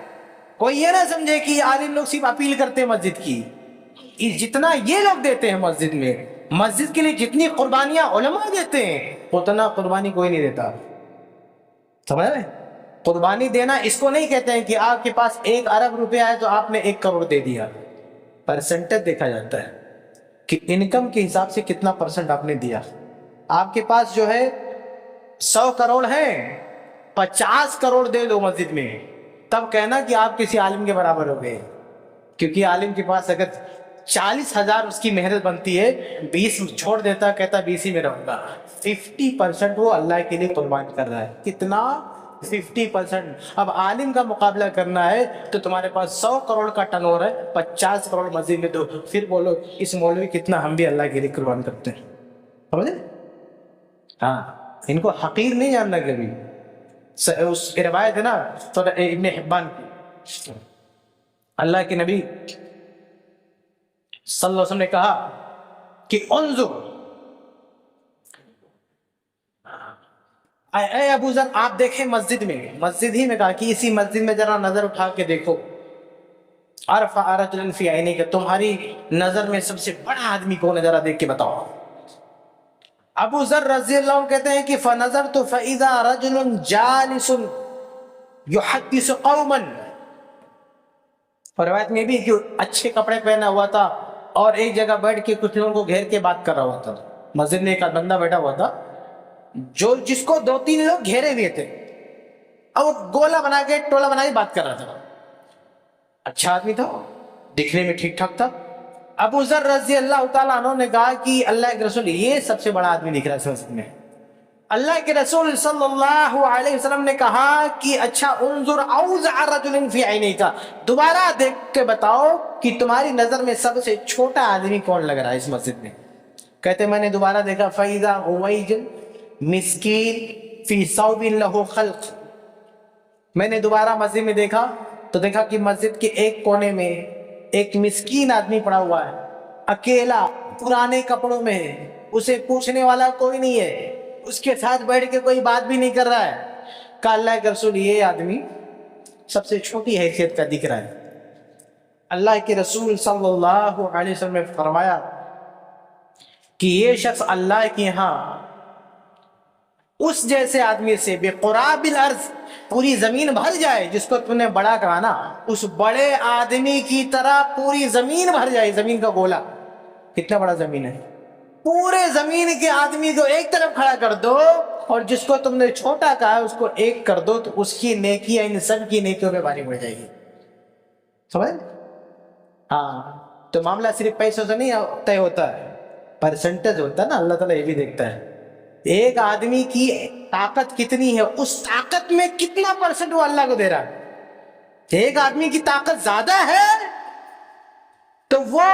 Speaker 1: کوئی یہ نہ سمجھے کہ عالم لوگ صرف اپیل کرتے ہیں مسجد کی. جتنا یہ لوگ دیتے ہیں مسجد میں, مسجد کے لیے جتنی قربانیاں علماء دیتے ہیں, اتنا قربانی کوئی نہیں دیتا. سمجھ رہے؟ قربانی دینا اس کو نہیں کہتے ہیں کہ آپ کے پاس 1 ارب روپے آئے تو آپ نے 1 کروڑ دے دیا. پرسنٹیج دیکھا جاتا ہے کہ انکم کے حساب سے کتنا پرسنٹ آپ نے دیا. آپ کے پاس جو ہے 100 کروڑ ہے, 50 کروڑ دے دو مسجد میں, تب کہنا کہ آپ کسی عالم کے برابر ہو گئے. کیونکہ عالم کے پاس اگر 40,000 اس کی محنت بنتی ہے, 20 چھوڑ دیتا, کہتا 20 ہی میں رہوں گا, 50% وہ اللہ کے لیے قربان کر رہا ہے. کتنا؟ 50%. اب عالم کا مقابلہ کرنا ہے تو تمہارے پاس 100 کروڑ کا ٹرن اوور ہے, 50 کروڑ مسجد میں دو, پھر بولو اس مولوی کتنا ہم بھی اللہ کے لیے قربان کرتے ہیں. سمجھے؟ ہاں, ان کو حقیر نہیں جاننا کبھی. اس روایت ہے نا ابن حبان کی, اللہ کے نبی صلی اللہ علیہ وسلم نے کہا کہ انظر, اے ابو ذر آپ دیکھیں مسجد میں, مسجد ہی میں کہا کہ اسی مسجد میں ذرا نظر اٹھا کے دیکھو, ارفع رجلا فی عینیک, تمہاری نظر میں سب سے بڑا آدمی کون ہے, ذرا دیکھ کے بتاؤ. ابو ذر رضی اللہ عنہ کہتے ہیں کہ فنظرت فاذا رجل جالس یحدث قوما, اور روایت میں بھی کہ اچھے کپڑے پہنا ہوا تھا اور ایک جگہ بیٹھ کے کچھ لوگوں کو گھیر کے بات کر رہا ہوا تھا. مسجد میں ایک بندہ بیٹھا ہوا تھا جو جس کو 2-3 لوگ گھیرے ہوئے تھے, اور وہ گولا بنا کے ٹولا بنا کے بات کر رہا تھا. اچھا آدمی تھا, دکھنے میں ٹھیک ٹھاک تھا. ابو ذر رضی اللہ تعالیٰ عنہ نے کہا کہ اللہ کے رسول یہ سب سے بڑا آدمی دکھ رہا ہے مسجد میں. اللہ کے رسول صلی اللہ علیہ وسلم نے کہا کہ اچھا انظر اوضع رجل فی عینیک, دوبارہ دیکھ کے بتاؤ کہ تمہاری نظر میں سب سے چھوٹا آدمی کون لگ رہا ہے اس مسجد میں. کہتے میں نے دوبارہ دیکھا فاذا عویج مسکین فی ثوب لہ خلق, میں نے دوبارہ مسجد میں دیکھا تو دیکھا کہ مسجد کے ایک کونے میں ایک مسکین آدمی پڑا ہوا ہے, اکیلا پرانے کپڑوں میں ہے, اسے پوچھنے والا کوئی نہیں ہے, اس کے ساتھ بیٹھ کے کوئی بات بھی نہیں کر رہا ہے. کہا اللہ کے رسول یہ آدمی سب سے چھوٹی حیثیت کا دکھ رہا ہے. اللہ کے رسول صلی اللہ علیہ وسلم نے فرمایا کہ یہ شخص اللہ کے ہاں اس جیسے آدمی سے بے قراب الارض, پوری زمین بھر جائے, جس کو تم نے بڑا کہا نا, اس بڑے آدمی کی طرح پوری زمین بھر جائے. زمین کا گولا کتنا بڑا زمین ہے, پورے زمین کے آدمی کو ایک طرف کھڑا کر دو, اور جس کو تم نے چھوٹا کہا اس کو ایک کر دو, تو اس کی نیکی ان سب کی نیکیوں میں بھاری پڑ جائے گی. سمجھ؟ ہاں, تو معاملہ صرف پیسوں سے نہیں طے ہوتا ہے, پرسنٹیج ہوتا ہے نا. اللہ تعالیٰ یہ بھی دیکھتا ہے ایک آدمی کی طاقت کتنی ہے, اس طاقت میں کتنا پرسنٹ وہ اللہ کو دے رہا ہے. ایک آدمی کی طاقت زیادہ ہے تو وہ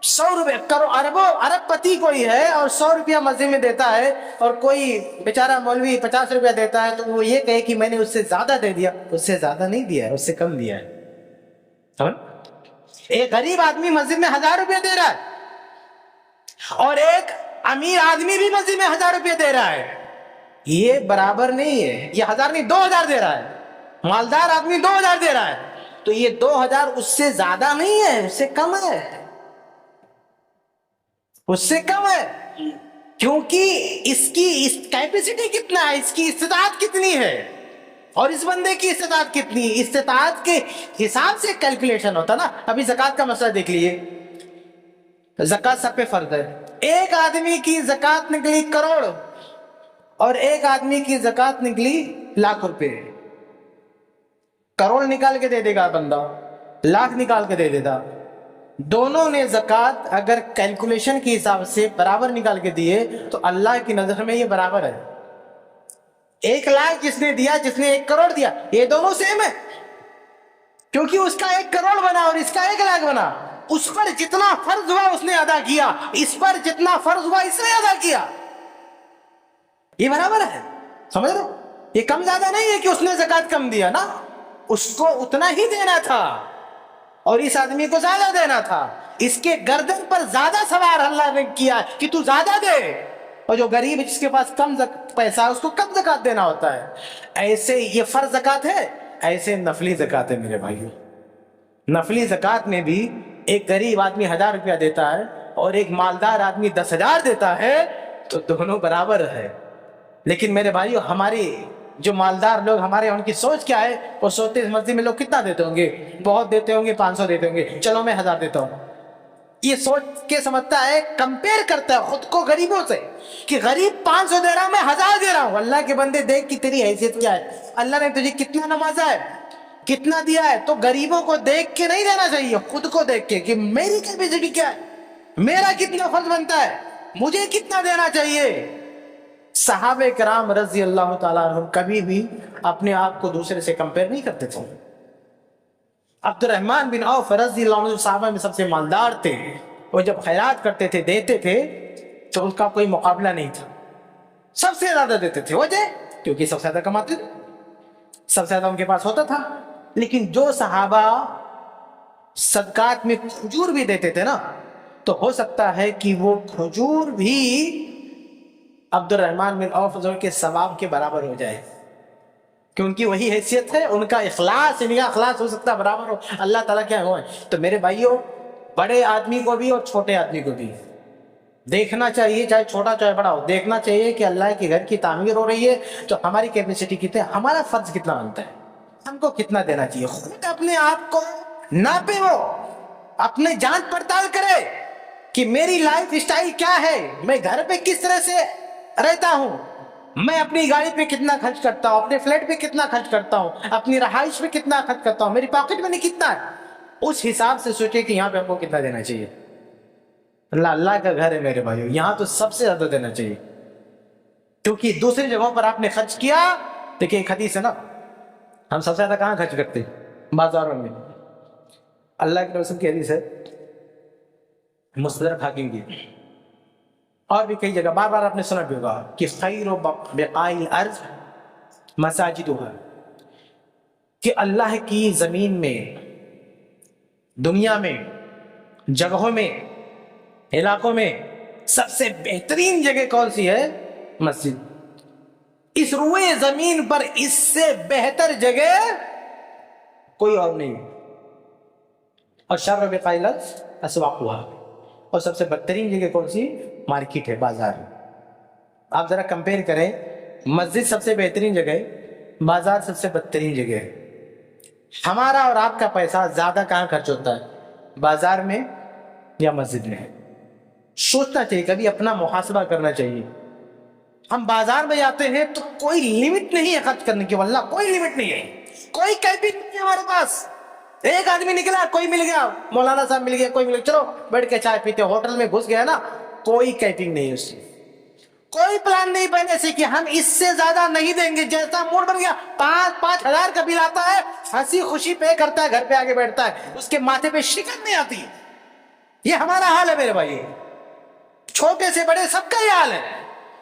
Speaker 1: 100 روپے ارب پتی کوئی ہے اور 100 روپیہ مسجد میں دیتا ہے, اور کوئی بیچارہ مولوی 50 روپیہ دیتا ہے, تو وہ یہ کہے کہ میں نے اس سے زیادہ دے دیا. اس سے زیادہ نہیں دیا ہے, اس سے کم دیا ہے. ایک غریب آدمی مسجد میں 1000 روپیہ دے رہا ہے, اور ایک امیر آدمی بھی مسجد میں 1000 روپیہ دے رہا ہے. یہ برابر نہیں ہے. یہ 1000 نہیں 2000 دے رہا ہے, مالدار آدمی 2000 دے رہا ہے, تو یہ 2000 اس سے زیادہ نہیں ہے, اس سے کم ہے, اس سے کم ہے. کیونکہ اس کی کیپیسٹی کتنا ہے, اس کی استطاعت کتنی ہے. اور اس بندے کی استطاعت کتنی ہے، استطاعت کے حساب سے کیلکولیشن ہوتا نا. ابھی زکوٰۃ کا مسئلہ دیکھ لیجیے. زکوٰۃ سب پہ فرض ہے. ایک آدمی کی زکوٰۃ نکلی کروڑ اور ایک آدمی کی زکوٰۃ نکلی لاکھ روپے. کروڑ نکال کے دے دے گا بندہ، لاکھ نکال کے دے دیتا. دونوں نے زکوٰۃ اگر کیلکولیشن کے حساب سے برابر نکال کے دیے تو اللہ کی نظر میں یہ برابر ہے. 1,00,000 جس نے دیا، جس نے 1 کروڑ دیا، یہ دونوں سیم ہے، کیونکہ اس کا 1 کروڑ بنا اور اس کا 1,00,000 بنا. اس پر جتنا فرض ہوا اس نے ادا کیا، اس پر جتنا فرض ہوا اس نے ادا کیا. یہ برابر ہے، سمجھ رہے ہو؟ یہ کم زیادہ نہیں ہے کہ اس نے زکوٰۃ کم دیا نا، اس کو اتنا ہی دینا تھا اور اس آدمی کو زیادہ دینا تھا. اس کے گردن پر زیادہ سوار اللہ نے کیا کہ تو زیادہ دے، اور جو غریب ہے جس کے پاس کم پیسہ ہے اس کو کم زکوٰۃ دینا ہوتا ہے. ایسے یہ فرض زکوٰۃ ہے، ایسے نفلی زکوٰۃ ہے میرے بھائیو. نفلی زکوٰۃ میں بھی ایک غریب آدمی 1,000 روپیہ دیتا ہے اور ایک مالدار آدمی 10,000 دیتا ہے تو دونوں برابر ہے. لیکن میرے بھائیو ہماری جو مالدار لوگ ہمارے ان کی سوچ کیا ہے؟ وہ سوچتے مسجد میں لوگ کتنا دیتے ہوں گے؟ بہت دیتے ہوں گے، 500 دیتے ہوں گے، چلو میں 1,000 دیتا ہوں. یہ سوچ کے سمجھتا ہے، کمپیئر کرتا ہے خود کو غریبوں سے کہ غریب 500 دے رہا ہوں، میں 1,000 دے رہا ہوں. اللہ کے بندے دیکھ کہ تیری حیثیت کیا ہے، اللہ نے تجھے کتنا نوازا ہے، کتنا دیا ہے. تو غریبوں کو دیکھ کے نہیں دینا چاہیے، خود کو دیکھ کے کہ میری کیپیسٹی کیا ہے، میرا کتنا فرض بنتا ہے، مجھے کتنا دینا چاہیے. صحابہ کرام رضی اللہ تعالیٰ عنہ کبھی بھی اپنے آپ کو دوسرے سے کمپیئر نہیں کرتے تھے. عبد الرحمن بن عوف رضی اللہ عنہ صحابہ میں سب سے مالدار تھے. وہ جب خیرات کرتے تھے، دیتے تھے تو ان کا کوئی مقابلہ نہیں تھا، سب سے زیادہ دیتے تھے. وجہ کیونکہ سب سے زیادہ کماتے تھے، سب سے زیادہ ان کے پاس ہوتا تھا. لیکن جو صحابہ صدقات میں کھجور بھی دیتے تھے نا، تو ہو سکتا ہے کہ وہ کھجور بھی عبد الرحمن بن عوف کے ثواب کے برابر ہو جائے، کہ ان کی وہی حیثیت ہے، ان کا اخلاص، ان کا اخلاص ہو سکتا ہے برابر ہو. اللہ تعالیٰ کیا ہو. تو میرے بھائیوں، بڑے آدمی کو بھی اور چھوٹے آدمی کو بھی دیکھنا چاہیے، چاہے چھوٹا چاہے بڑا ہو، دیکھنا چاہیے کہ اللہ کے گھر کی تعمیر ہو رہی ہے تو ہماری کیپیسٹی کتنی ہے، ہمارا فرض کتنا بنتا ہے، ہم کو کتنا دینا چاہیے. خود اپنے آپ کو ناپے، وہ اپنے جانچ پڑتال کرے کہ میری لائف اسٹائل کیا ہے، میں گھر پہ کس طرح سے رہتا ہوں، میں اپنی گاڑی پہ کتنا خرچ کرتا ہوں، اپنے فلیٹ پہ کتنا خرچ کرتا ہوں، اپنی رہائش پہ کتنا خرچ کرتا ہوں، میری پاکٹ میں کتنا ہے. اس حساب سے سوچے کہ یہاں پہ ہم کو کتنا دینا چاہیے. اللہ کا گھر ہے میرے بھائیو، یہاں تو سب سے زیادہ دینا چاہیے، کیونکہ دوسری جگہوں پر آپ نے خرچ کیا. دیکھیں ایک حدیث ہے نا، ہم سب سے زیادہ کہاں خرچ کرتے ہیں؟ بازاروں میں. اللہ کے رسول کی حدیث ہے مستدرک حاکم کی، اور بھی کئی جگہ، بار بار آپ نے سنا بھی ہوگا کہ خیر و بقاء الارض مساجدها، کہ اللہ کی زمین میں، دنیا میں، جگہوں میں، علاقوں میں سب سے بہترین جگہ کون سی ہے؟ مسجد. اس روئے زمین پر اس سے بہتر جگہ کوئی اور نہیں. اور شر بقاء الارض اسواقها، اور سب سے بدترین جگہ کون سی؟ مارکیٹ ہے، بازار. آپ ذرا کمپیئر کریں، مسجد سب سے بہترین جگہ ہے، بازار سب سے بدترین جگہ ہے. ہمارا اور آپ کا پیسہ زیادہ کہاں خرچ ہوتا ہے، بازار میں یا مسجد میں؟ سوچنا چاہیے، کبھی اپنا محاسبہ کرنا چاہیے. ہم بازار میں جاتے ہیں تو کوئی لمٹ نہیں ہے خرچ کرنے کی، واللہ کوئی لمٹ نہیں ہے، کوئی کیپنگ نہیں ہے ہمارے پاس. ایک آدمی نکلا، کوئی مل گیا، مولانا صاحب مل گیا، کوئی مل گیا، چلو بیٹھ کے چائے پیتے. ہوٹل میں گھس گیا نا، کوئی کیپنگ نہیں ہے اس سے، کوئی پلان نہیں بنے سے کہ ہم اس سے زیادہ نہیں دیں گے. جیسا موڈ بن گیا، 5,000 کا بل آتا ہے، ہنسی خوشی پے کرتا ہے، گھر پہ آگے بیٹھتا ہے، اس کے ماتھے پہ شکن نہیں آتی. یہ ہمارا حال ہے میرے بھائی، چھوٹے سے بڑے سب کا یہ حال ہے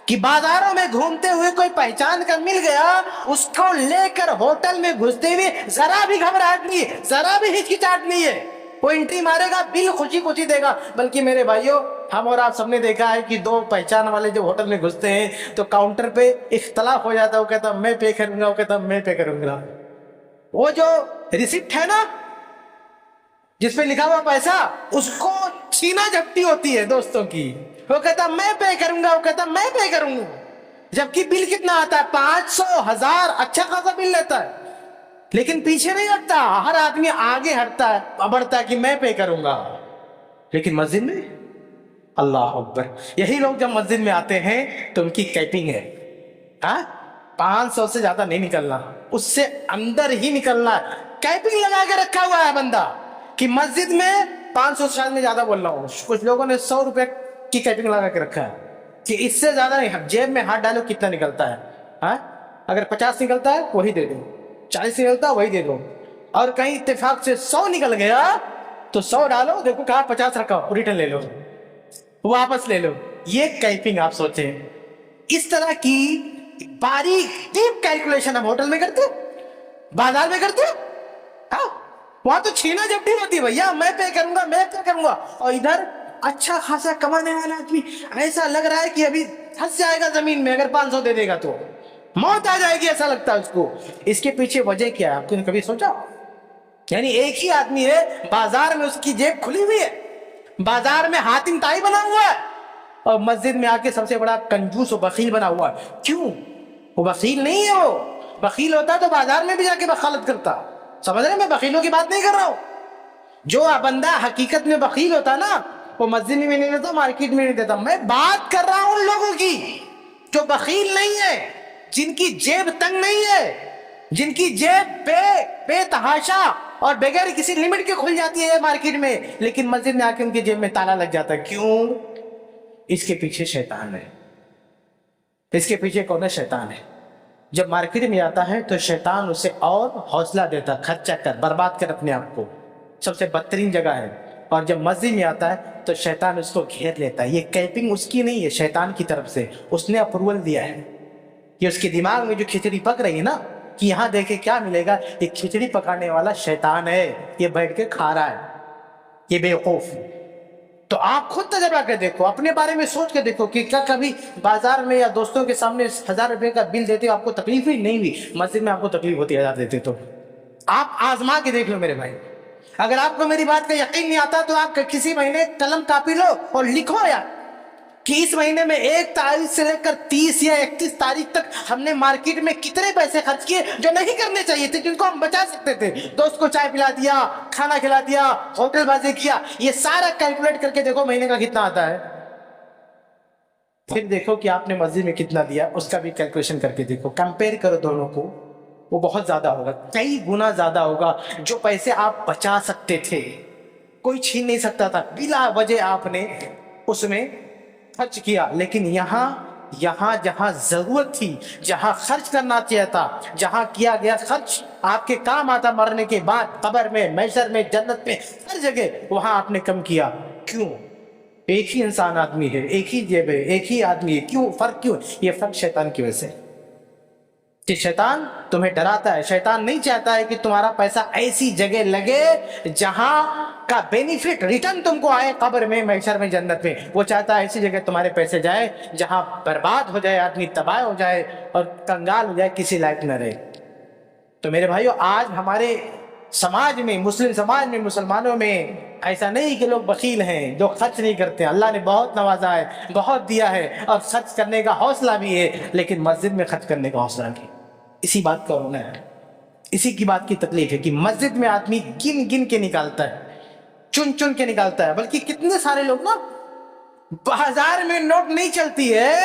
Speaker 1: کہ بازاروں میں گھومتے ہوئے کوئی پہچان کا مل گیا، اس کو لے کر ہوٹل میں گھستے ہوئے ذرا بھی گھبراہٹ نہیں ہے، ذرا بھی ہچکچاہٹ نہیں ہے. وہ انٹری مارے گا، بل خوشی خوشی دے گا. بلکہ میرے بھائیوں، ہم اور آپ سب نے دیکھا ہے کہ 2 پہچان والے جو ہوٹل میں گھستے ہیں تو کاؤنٹر پہ اختلاف ہو جاتا ہے. وہ کہتا میں پے کروں گا، وہ کہتا میں پے کروں گا. وہ جو ریسیپٹ ہے نا جس پہ لکھا ہوا پیسہ، اس کو چھینا جھپٹی ہوتی ہے دوستوں کی. وہ کہتا میں پے کروں گا، وہ کہتا میں پے کروں گا. جبکہ بل کتنا آتا ہے؟ 500 1000، اچھا خاصا بل لیتا ہے، لیکن پیچھے نہیں ہٹتا، ہر آدمی آگے ہٹتا ہے، بڑھتا ہے کہ میں پے کروں گا۔ لیکن مسجد میں اللہ اکبر، یہی لوگ جب مسجد میں آتے ہیں تو ان کی کیپنگ ہے، ہاں 500 سے زیادہ نہیں نکلنا، اس سے اندر ہی نکلنا ہے۔ کیپنگ لگا کے رکھا ہوا ہے بندہ کہ مسجد میں 500 سے شاید میں زیادہ بول رہا ہوں، کچھ لوگوں نے 100 روپے کی کیپنگ لگا کے رکھا ہے کہ اس سے زیادہ نہیں، جیب میں ہاتھ ڈالو کتنا نکلتا ہے، ہاں اگر 50 نکلتا ہے وہی دے دو، 40 نکلتا ہے وہی دے دو، اور کہیں اتفاق سے 100 نکل گیا تو 100 ڈالو، دیکھو کہاں 50 رکھا، ریٹرن لے لو، واپس لے لو۔ یہ کیپنگ آپ سوچیں، اس طرح کی باریک ڈیپ کیلکولیشن ہم ہوٹل میں کرتے، بازار میں کرتے، ہاں وہاں تو چھینا جھپٹی ہوتی ہے، بھیا میں پے کروں گا، میں پے کروں گا، اور ادھر اچھا خاصا کمانے والا آدمی ایسا لگ رہا ہے کہ ابھی پھنس جائے گا زمین میں، اگر 500 دے دے گا تو موت آ جائے گی، ایسا لگتا ہے اس کو۔ اس کے پیچھے وجہ کیا ہے آپ نے کبھی سوچا؟ یعنی ایک ہی آدمی ہے، بازار میں اس کی جیب کھلی ہوئی ہے، بازار میں حاتم طائی بنا ہوا ہے، اور مسجد میں آ کے سب سے بڑا کنجوس و بخیل بنا ہوا ہے۔ کیوں؟ وہ بخیل نہیں ہے، وہ بخیل ہوتا تو بازار میں بھی جا کے بخالت کرتا، سمجھ رہے ہیں؟ میں بخیلوں کی بات نہیں کر رہا ہوں، جو بندہ حقیقت میں بخیل ہوتا نا وہ مسجد میں نہیں دیتا، مارکیٹ میں نہیں دیتا۔ میں بات کر رہا ہوں ان لوگوں کی جو بخیل نہیں ہے، جن کی جیب تنگ نہیں ہے، جن کی جیب بے تحاشا اور بغیر کسی لمٹ کے کھل جاتی ہے مارکیٹ میں، لیکن مسجد میں آ کے ان کی جیب میں تالا لگ جاتا ہے۔ کیوں؟ اس کے پیچھے شیطان ہے، اس کے پیچھے کون ہے؟ شیطان ہے۔ جب مارکیٹ میں آتا ہے تو شیطان اسے اور حوصلہ دیتا، خرچہ کر، برباد کر اپنے آپ کو، سب سے بدترین جگہ ہے۔ اور جب مسجد میں آتا ہے تو شیطان اس کو گھیر لیتا ہے۔ یہ کیپنگ اس کی نہیں ہے، شیطان کی طرف سے، اس نے اپروول دیا ہے۔ یہ اس کے دماغ میں جو کھچڑی پک رہی ہے نا کہ یہاں دیکھے کیا ملے گا، یہ کھچڑی پکانے والا شیطان ہے، یہ بیٹھ کے کھا رہا ہے، یہ بیوقوف۔ تو آپ خود تجربہ کر دیکھو، اپنے بارے میں سوچ کے دیکھو کہ کیا کبھی بازار میں یا دوستوں کے سامنے 1000 روپے کا بل دیتے ہو آپ کو تکلیف ہی نہیں ہوئی؟ مسجد میں آپ کو تکلیف ہوتی ہے 1000 دیتے تو؟ آپ آزما کے دیکھ لو میرے بھائی۔ اگر آپ کو میری بات کا یقین نہیں آتا تو آپ کسی مہینے قلم کاپی لو اور لکھو یا کہ اس مہینے میں 1 تاریخ سے لے کر 30 یا 31 تاریخ تک ہم نے مارکیٹ میں کتنے پیسے خرچ کیے جو نہیں کرنے چاہیے تھے، جن کو ہم بچا سکتے تھے۔ دوست کو چائے پلا دیا، کھانا کھلا دیا، ہوٹل بازی کیا، یہ سارا کیلکولیٹ کر کے دیکھو مہینے کا کتنا آتا ہے۔ پھر دیکھو کہ آپ نے مسجد میں کتنا دیا، اس کا بھی کیلکولیشن کر کے دیکھو، کمپیئر کرو دونوں کو، وہ بہت زیادہ ہوگا، کئی گنا زیادہ ہوگا۔ جو پیسے آپ بچا سکتے تھے کوئی چھین نہیں سکتا تھا، بلا وجہ آپ نے اس میں خرچ کیا، لیکن یہاں جہاں ضرورت تھی، جہاں خرچ کرنا چاہیے تھا، جہاں کیا گیا خرچ آپ کے کام آتا مرنے کے بعد، قبر میں، محشر میں، جنت میں، ہر جگہ، وہاں آپ نے کم کیا۔ کیوں؟ ایک ہی انسان آدمی ہے، ایک ہی جیب ہے، ایک ہی آدمی ہے، کیوں فرق؟ کیوں؟ یہ فرق شیطان کی وجہ سے کہ شیطان تمہیں ڈراتا ہے۔ شیطان نہیں چاہتا ہے کہ تمہارا پیسہ ایسی جگہ لگے جہاں کا بینیفٹ ریٹرن تم کو آئے، قبر میں، محشر میں، جنت میں۔ وہ چاہتا ہے ایسی جگہ تمہارے پیسے جائے جہاں برباد ہو جائے، آدمی تباہ ہو جائے اور کنگال ہو جائے، کسی لائق نہ رہے۔ تو میرے بھائیو، آج ہمارے سماج میں، مسلم سماج میں، مسلمانوں میں ایسا نہیں کہ لوگ بخیل ہیں جو خرچ نہیں کرتے۔ اللہ نے بہت نوازا ہے، بہت دیا ہے، اور خرچ کرنے کا حوصلہ بھی ہے، لیکن مسجد میں خرچ کرنے کا حوصلہ نہیں۔ اسی بات کا ہونا ہے، اسی کی بات کی تکلیف ہے کہ مسجد میں آدمی گن گن کے نکالتا ہے، چن چن کے نکالتا ہے۔ بلکہ کتنے سارے لوگ نا بازار میں نوٹ نہیں چلتی ہے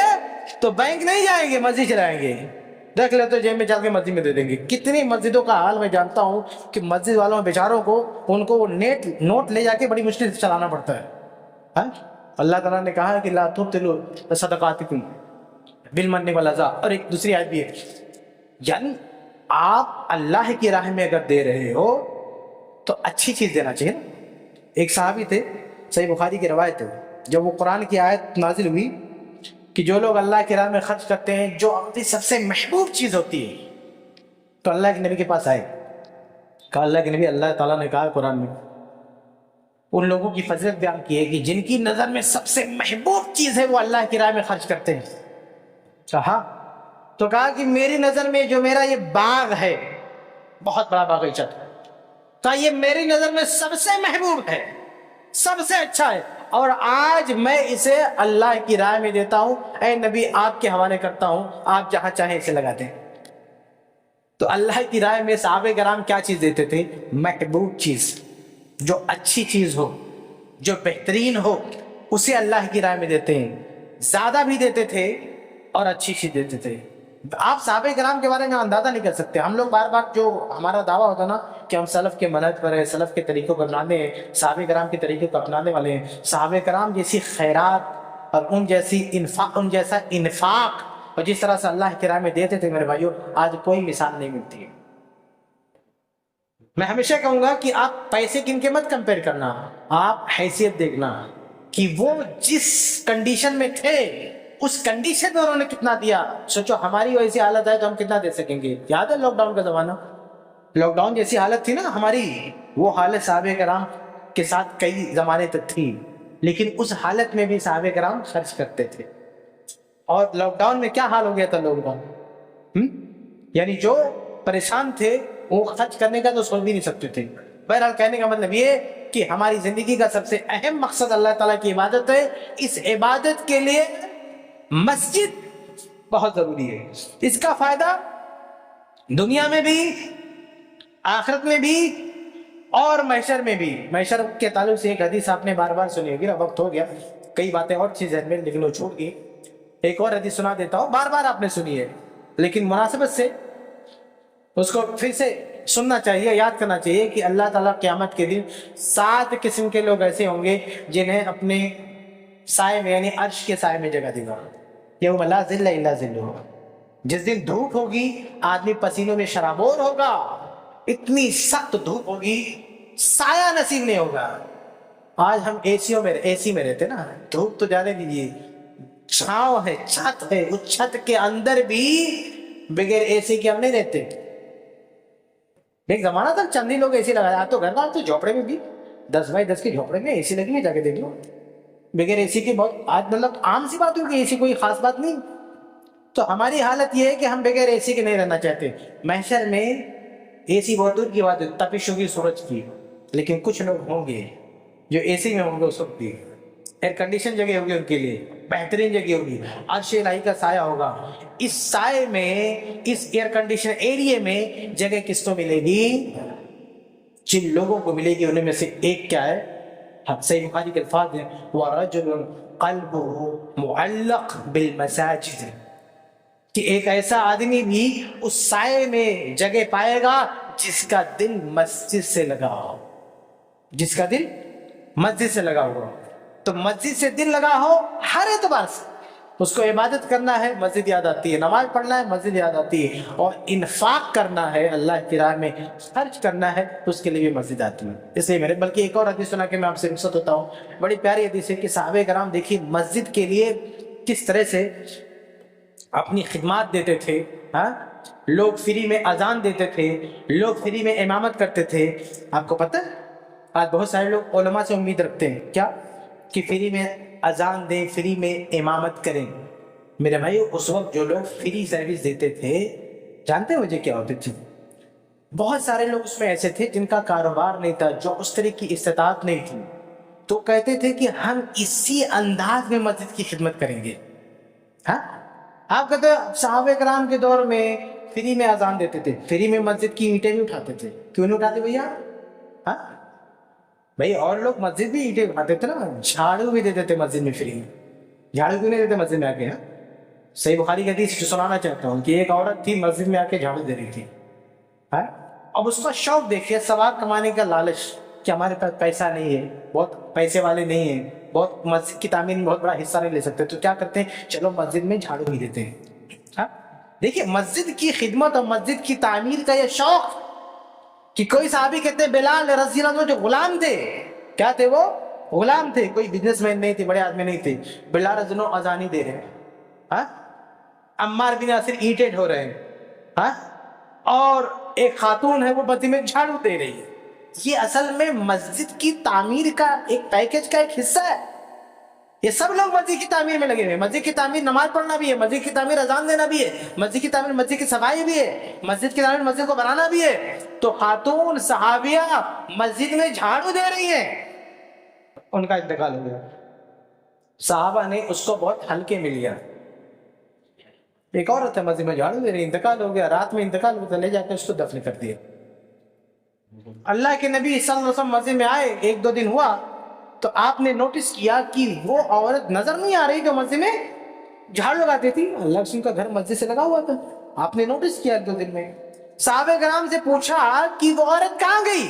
Speaker 1: تو بینک نہیں جائیں گے، مسجد چلائیں گے، رکھ لے تو جیب میں چل کے مسجد میں دے دیں گے۔ کتنی مسجدوں کا حال میں جانتا ہوں کہ مسجد والوں بیچاروں کو، ان کو وہ نوٹ لے جا کے بڑی مشکل سے چلانا پڑتا ہے۔ اللہ تعالیٰ نے کہا ہے کہ لا تبطلوا صدقاتکم بالمن والاذی، اور ایک دوسری آیت بھی ہے، یعنی آپ اللہ کی راہ میں اگر دے رہے ہو تو اچھی چیز دینا چاہیے نا۔ ایک صحابی تھے، صحیح بخاری کی روایت ہے، جب وہ قرآن کی آیت نازل ہوئی کہ جو لوگ اللہ کی راہ میں خرچ کرتے ہیں جو اپنی سب سے محبوب چیز ہوتی ہے، تو اللہ کے نبی کے پاس آئے، کہا اللہ کے نبی، اللہ تعالیٰ نے کہا قرآن میں ان لوگوں کی فضیلت بیان کی ہے کہ جن کی نظر میں سب سے محبوب چیز ہے وہ اللہ کی راہ میں خرچ کرتے ہیں۔ کہا تو کہا کہ میری نظر میں جو میرا یہ باغ ہے، بہت بڑا باغیچہ تھا، یہ میری نظر میں سب سے محبوب ہے، سب سے اچھا ہے، اور آج میں اسے اللہ کی راہ میں دیتا ہوں، اے نبی آپ کے حوالے کرتا ہوں، آپ جہاں چاہیں اسے لگا دیں۔ تو اللہ کی راہ میں صحابہ کرام کیا چیز دیتے تھے؟ محبوب چیز، جو اچھی چیز ہو، جو بہترین ہو، اسے اللہ کی راہ میں دیتے ہیں، زیادہ بھی دیتے تھے اور اچھی چیز دیتے تھے۔ آپ صحابہ کرام کے بارے میں اندازہ نہیں کر سکتے۔ ہم لوگ بار بار جو ہمارا دعویٰ ہوتا نا کہ ہم سلف کے منہج پر ہیں، سلف کے طریقوں کو اپنانے ہیں، صحابہ کرام کے طریقوں کو اپنانے والے ہیں، صحابہ کرام جیسی خیرات اور ان جیسا انفاق اور جس طرح سے اللہ کی راہ میں دیتے تھے میرے بھائیوں، آج کوئی مثال نہیں ملتی ہے۔ میں ہمیشہ کہوں گا کہ آپ پیسے کن کے مت کمپیئر کرنا، آپ حیثیت دیکھنا کہ وہ جس کنڈیشن میں تھے اس کنڈیشن میں انہوں نے کتنا دیا۔ سوچو ہماری ویسی حالت ہے تو ہم کتنا دے سکیں گے؟ یاد ہے لاک ڈاؤن کا زمانہ؟ لاک ڈاؤن جیسی حالت تھی نا ہماری، وہ حالت صحابہ کرام کے ساتھ کئی زمانے تک تھی، لیکن اس حالت میں بھی صحابہ کرام خرچ کرتے تھے۔ اور لاک ڈاؤن میں کیا حال ہو گیا تھا لوگوں کا، یعنی جو پریشان تھے وہ خرچ کرنے کا تو سوچ بھی نہیں سکتے تھے۔ بہرحال کہنے کا مطلب یہ کہ ہماری زندگی کا سب سے اہم مقصد اللہ تعالیٰ کی عبادت ہے۔ اس عبادت کے لیے مسجد بہت ضروری ہے۔ اس کا فائدہ دنیا میں بھی، آخرت میں بھی اور محشر میں بھی۔ محشر کے تعلق سے ایک حدیث آپ نے بار بار سنی ہوگی، وقت ہو گیا، کئی باتیں اور چیزیں میں لیکن وہ چھوٹ گئی۔ ایک اور حدیث سنا دیتا ہوں، بار بار آپ نے سنی ہے لیکن مناسبت سے اس کو پھر سے سننا چاہیے، یاد کرنا چاہیے کہ اللہ تعالیٰ قیامت کے دن 7 قسم کے لوگ ایسے ہوں گے جنہیں اپنے سائے میں یعنی عرش کے سائے میں جگہ دے گا۔ یوم لا ظل الا ظلہ، جس دن دھوپ ہوگی آدمی پسینوں میں شرابور ہوگا، اتنی سخت دھوپ ہوگی سایہ نصیب نہیں ہوگا۔ آج ہم اے سی میں رہتے نا، دھوپ تو جانے دیجیے، چھاؤں ہے، چھت ہے، اس چھت کے اندر بھی بغیر اے سی کے ہم نہیں رہتے۔ ایک زمانہ تک چند ہی لوگ اے سی لگایا، تو گھر تو جھوپڑے میں بھی 10 بائی 10 کے جھوپڑے میں اے سی لگی ہے، جا کے دیکھ لو۔ بغیر اے سی کے بہت آج مطلب عام سی بات ہوگی، اے سی کوئی خاص بات نہیں۔ تو ہماری حالت یہ ہے کہ ہم بغیر اے سی کے نہیں رہنا چاہتے۔ محشر میں اے سی بہت دور کی بات ہے، تپش ہوگی سورج کی، لیکن کچھ لوگ ہوں گے جو اے سی میں ہوں گے، اس وقت بھی ایئر کنڈیشن جگہ ہوگی ان کے لیے، بہترین جگہ ہوگی، عرش الہی کا سایہ ہوگا۔ اس سائے میں، اس ایئر کنڈیشن ایریے میں جگہ کس کو ملے گی؟ جن لوگوں کو ملے گی انہیں میں سے ایک کیا ہے؟ صحیح بخاری کے الفاظ ہیں وَرَجُلٌ قَلْبُهُ مُعَلَّقٌ بِالْمَسَاجِدِ، کہ ایک ایسا آدمی بھی اس سائے میں جگہ پائے گا جس کا دل مسجد سے لگا ہو، جس کا دل مسجد سے لگا ہوا۔ تو مسجد سے دل لگا ہو ہر اعتبار سے، اس کو عبادت کرنا ہے مسجد یاد آتی ہے، نماز پڑھنا ہے مسجد یاد آتی ہے، اور انفاق کرنا ہے اللہ کی راہ میں خرچ کرنا ہے اس کے لیے بھی مسجد آتی ہے۔ اس لیے میرے بلکہ ایک اور حدیث سنا کہ میں آپ سے رخصت ہوتا ہوں، بڑی پیاری حدیث ہے کہ صحابہ کرام دیکھیے مسجد کے لیے کس طرح سے اپنی خدمات دیتے تھے۔ لوگ فری میں اذان دیتے تھے، لوگ فری میں امامت کرتے تھے۔ آپ کو پتہ ہے آج بہت سارے لوگ علماء سے امید رکھتے ہیں کیا کہ فری میں اذان دیں، فری میں امامت کریں۔ میرے بھائی اس وقت جو لوگ فری سروس دیتے تھے جانتے ہیں وجہ کیا ہوتی تھی؟ بہت سارے لوگ اس میں ایسے تھے جن کا کاروبار نہیں تھا، جو اس طرح کی استطاعت نہیں تھی، تو کہتے تھے کہ ہم اسی انداز میں مسجد کی خدمت کریں گے۔ آپ کہتے ہیں صحابہ کرام کے دور میں فری میں اذان دیتے تھے، فری میں مسجد کی اینٹیں بھی اٹھاتے تھے، کیوں نہیں اٹھاتے بھیا؟ بھائی اور لوگ مسجد بھی اینٹیں اٹھاتے تھے نا، جھاڑو بھی دیتے تھے مسجد میں فری میں، جھاڑو کیوں نہیں دیتے مسجد میں آ کے؟ صحیح بخاری کی حدیث سنانا چاہتا ہوں کہ ایک عورت تھی مسجد میں آ کے جھاڑو دے رہی تھی، اب اس کا شوق دیکھیے، ثواب کمانے کا لالچ کہ ہمارے پاس پیسہ نہیں ہے، بہت پیسے والے نہیں ہیں، بہت مسجد کی تعمیر میں بہت بڑا حصہ نہیں لے سکتے، تو کیا کرتے ہیں؟ چلو مسجد میں جھاڑو بھی دیتے ہیں۔ دیکھیے مسجد کی خدمت اور مسجد کی تعمیر کا یہ شوق کہ کوئی صحابی کہتے ہیں بلال رضی اللہ عنہ جو غلام تھے، کیا تھے وہ؟ غلام تھے، کوئی بزنس مین نہیں تھے، بڑے آدمی نہیں تھے، بلال رضی اللہ عنہ اذان دے رہے ہیں، عمار بن یاسر اینٹیں ڈھو رہے ہیں، اور ایک خاتون ہے وہ مسجد میں جھاڑو دے رہی ہے۔ یہ اصل میں مسجد کی تعمیر کا ایک پیکج کا ایک حصہ ہے۔ یہ سب لوگ مسجد کی تعمیر میں لگے ہوئے ہیں۔ مسجد کی تعمیر نماز پڑھنا بھی ہے، مسجد کی تعمیر اذان دینا بھی ہے، مسجد کی تعمیر مسجد کی صفائی بھی ہے، مسجد کی تعمیر مسجد کو بنانا بھی ہے۔ تو خاتون صحابیہ مسجد میں جھاڑو دے رہی ہیں، ان کا انتقال ہو گیا۔ صحابہ نے اس کو بہت ہلکے میں لیا. ایک عورت ہے مسجد میں جھاڑو دے رہی, انتقال ہو گیا, رات میں انتقال ہوتا, لے جا کے اس کو دفن کر دیا. اللہ کے نبی صلی اللہ علیہ وسلم مسجد میں آئے, 1-2 دن ہوا تو آپ نے نوٹس کیا کہ وہ عورت نظر نہیں آ رہی جو مسجد میں جھاڑو لگاتی تھی. اللہ کے رسول کا گھر مسجد سے لگا ہوا تھا, آپ نے نوٹس کیا 1-2 دن میں. صحابہ کرام سے پوچھا کہ وہ عورت کہاں گئی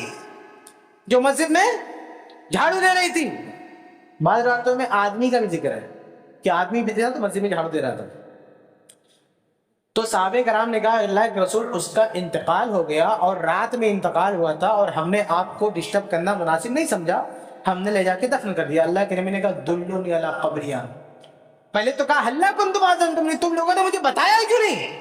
Speaker 1: جو مسجد میں جھاڑو دے رہی تھی. بعض روایتوں میں آدمی کا بھی ذکر ہے کہ آدمی بھی تھا تو مسجد میں جھاڑو دے رہا تھا. تو صحابہ کرام نے کہا اللہ کے رسول اس کا انتقال ہو گیا اور رات میں انتقال ہوا تھا اور ہم نے آپ کو ڈسٹرب کرنا مناسب نہیں سمجھا, ہم نے لے جا کے دفن کر دیا. اللہ کے نبی نے کہا دلونی علی قبریہ. پہلے تو کہا ہلا کنتم اذنتم, تم لوگوں نے مجھے بتایا کیوں نہیں,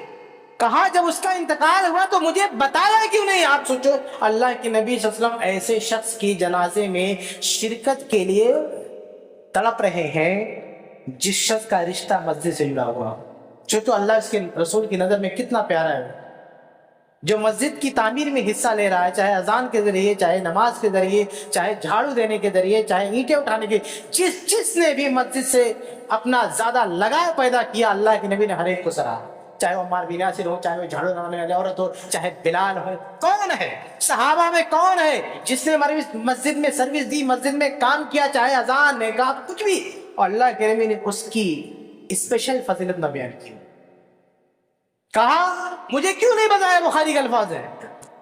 Speaker 1: کہا جب اس کا انتقال ہوا تو مجھے بتایا کیوں نہیں. آپ سوچو اللہ کے نبی صلی اللہ علیہ وسلم ایسے شخص کی جنازے میں شرکت کے لیے تڑپ رہے ہیں جس شخص کا رشتہ مسجد سے جڑا ہوا. تو اللہ اس کے رسول کی نظر میں کتنا پیارا ہے, جو مسجد کی تعمیر میں حصہ لے رہا ہے, چاہے اذان کے ذریعے, چاہے نماز کے ذریعے, چاہے جھاڑو دینے کے ذریعے, چاہے اینٹیں اٹھانے کے, جس نے بھی مسجد سے اپنا زیادہ لگاؤ پیدا کیا, اللہ کے نبی نے ہر ایک کو سراہا. چاہے وہ عمار بن یاسر ہو, چاہے وہ جھاڑو لگانے والی عورت ہو, چاہے بلال ہو. کون ہے صحابہ میں کون ہے جس نے ہماری مسجد میں سروس دی, مسجد میں کام کیا, چاہے اذان نکاح کچھ بھی, اور اللہ کے نبی نے اس کی اسپیشل فضیلت نہ بیان کی. کہا مجھے کیوں نہیں بتایا, بخاری کے الفاظ ہیں.